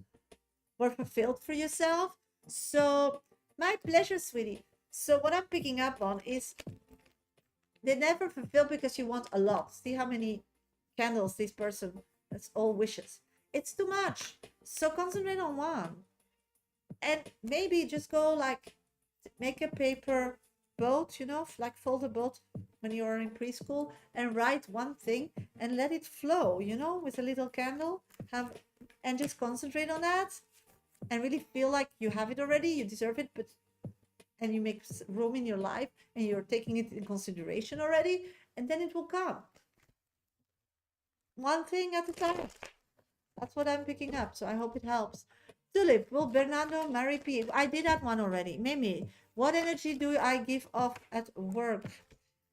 S1: were fulfilled for yourself. So my pleasure, sweetie. So what I'm picking up on is they never fulfill because you want a lot. See how many candles this person, that's all wishes. It's too much. So concentrate on one. And maybe just go like make a paper boat, you know, like fold a boat when you're in preschool, and write one thing and let it flow, you know, with a little candle, and just concentrate on that and really feel like you have it already, you deserve it, but and you make room in your life and you're taking it in consideration already, and then it will come. One thing at a time. That's what I'm picking up. So I hope it helps. Tulip, will Bernardo marry P? I did that one already. Mimi, what energy do I give off at work?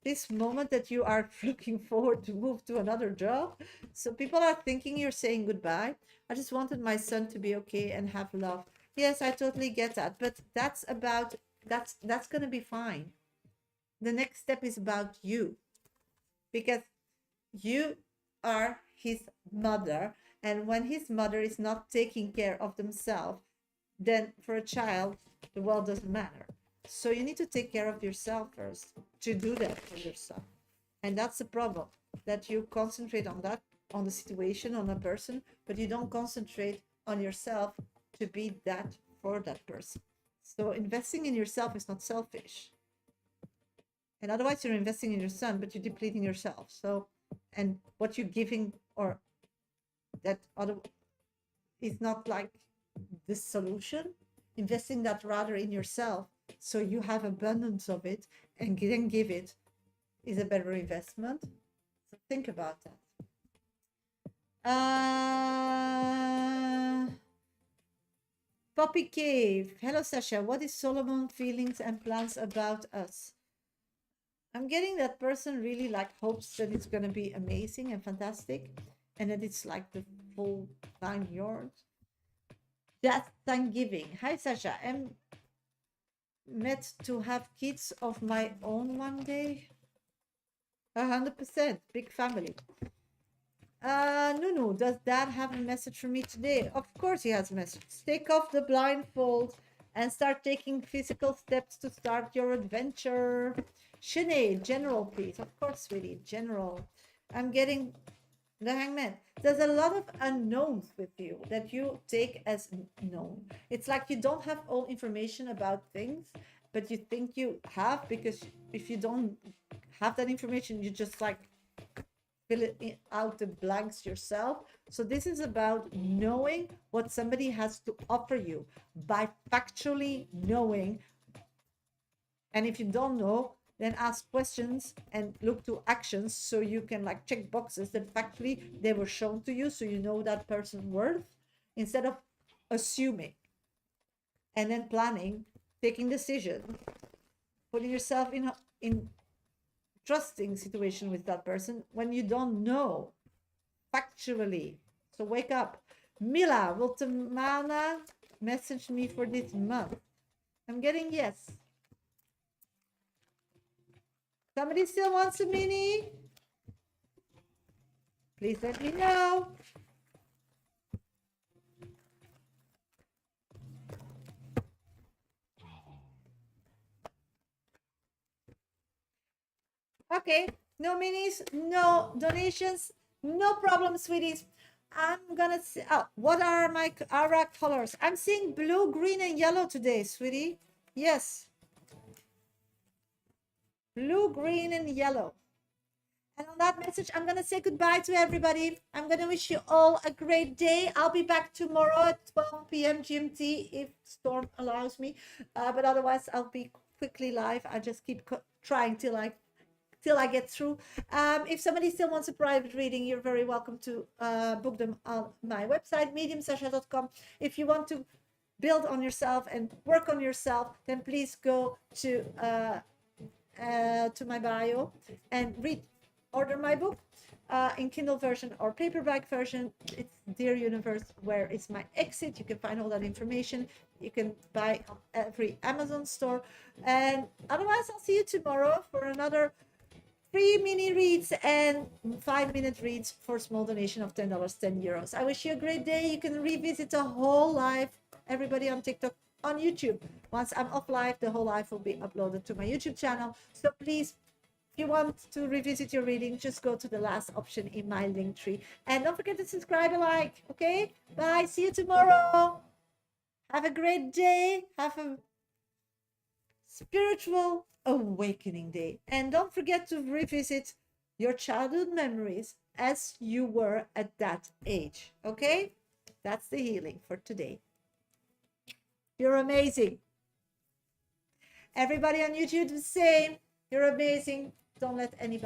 S1: This moment that you are looking forward to move to another job. So people are thinking you're saying goodbye. I just wanted my son to be okay and have love. Yes, I totally get that. But that's going to be fine. The next step is about you, because you are his mother. And when his mother is not taking care of themselves, then for a child, the world doesn't matter. So you need to take care of yourself first to do that for yourself. And that's the problem, that you concentrate on that, on the situation, on a person, but you don't concentrate on yourself to be that for that person. So investing in yourself is not selfish. And otherwise you're investing in your son, but you're depleting yourself. So, and what you're giving, or that other, is not like the solution. Investing that rather in yourself, so you have abundance of it, and then give it, is a better investment. So think about that. Poppy Cave, hello Shasha, what is Solomon feelings and plans about us? I'm getting that person really like hopes that it's going to be amazing and fantastic, and that it's like the full 9 yards. Just Thanksgiving. Hi Shasha, I'm meant to have kids of my own one day. 100%, big family. Nunu, does Dad have a message for me today? Of course he has a message. Take off the blindfold and start taking physical steps to start your adventure. Sinead, general, please. Of course, sweetie, general. I'm getting the Hangman. There's a lot of unknowns with you that you take as known. It's like you don't have all information about things, but you think you have, because if you don't have that information, you just like fill it out the blanks yourself. So this is about knowing what somebody has to offer you by factually knowing. And if you don't know, then ask questions and look to actions, so you can like check boxes that factually they were shown to you, so you know that person's worth, instead of assuming and then planning, taking decisions putting yourself in trusting situation with that person when you don't know factually. So wake up. Mila, will Tamana message me for this month? I'm getting yes. Somebody still wants a mini? Please let me know. Okay, no minis, no donations, no problem, sweeties. I'm gonna see, oh, what are my aura colors? I'm seeing blue, green, and yellow today, sweetie. Yes. Blue, green, and yellow. And on that message, I'm going to say goodbye to everybody. I'm going to wish you all a great day. I'll be back tomorrow at 12 p.m. GMT if Storm allows me. But otherwise, I'll be quickly live. I just keep trying till I get through. If somebody still wants a private reading, you're very welcome to book them on my website, mediumshasha.com. If you want to build on yourself and work on yourself, then please go to my bio and order my book in Kindle version or paperback version. It's Dear Universe, where is my exit? You can find all that information. You can buy on every Amazon store. And otherwise, I'll see you tomorrow for another 3 mini reads and 5-minute reads for small donation of $10, €10. I wish you a great day. You can revisit the whole live, everybody on TikTok, on YouTube. Once I'm off live, the whole live will be uploaded to my YouTube channel. So please, if you want to revisit your reading, just go to the last option in my link tree. And don't forget to subscribe and like, okay? Bye, see you tomorrow. Have a great day. Have a spiritual awakening day. And don't forget to revisit your childhood memories as you were at that age, okay? That's the healing for today. You're amazing. Everybody on YouTube, the same. You're amazing. Don't let anybody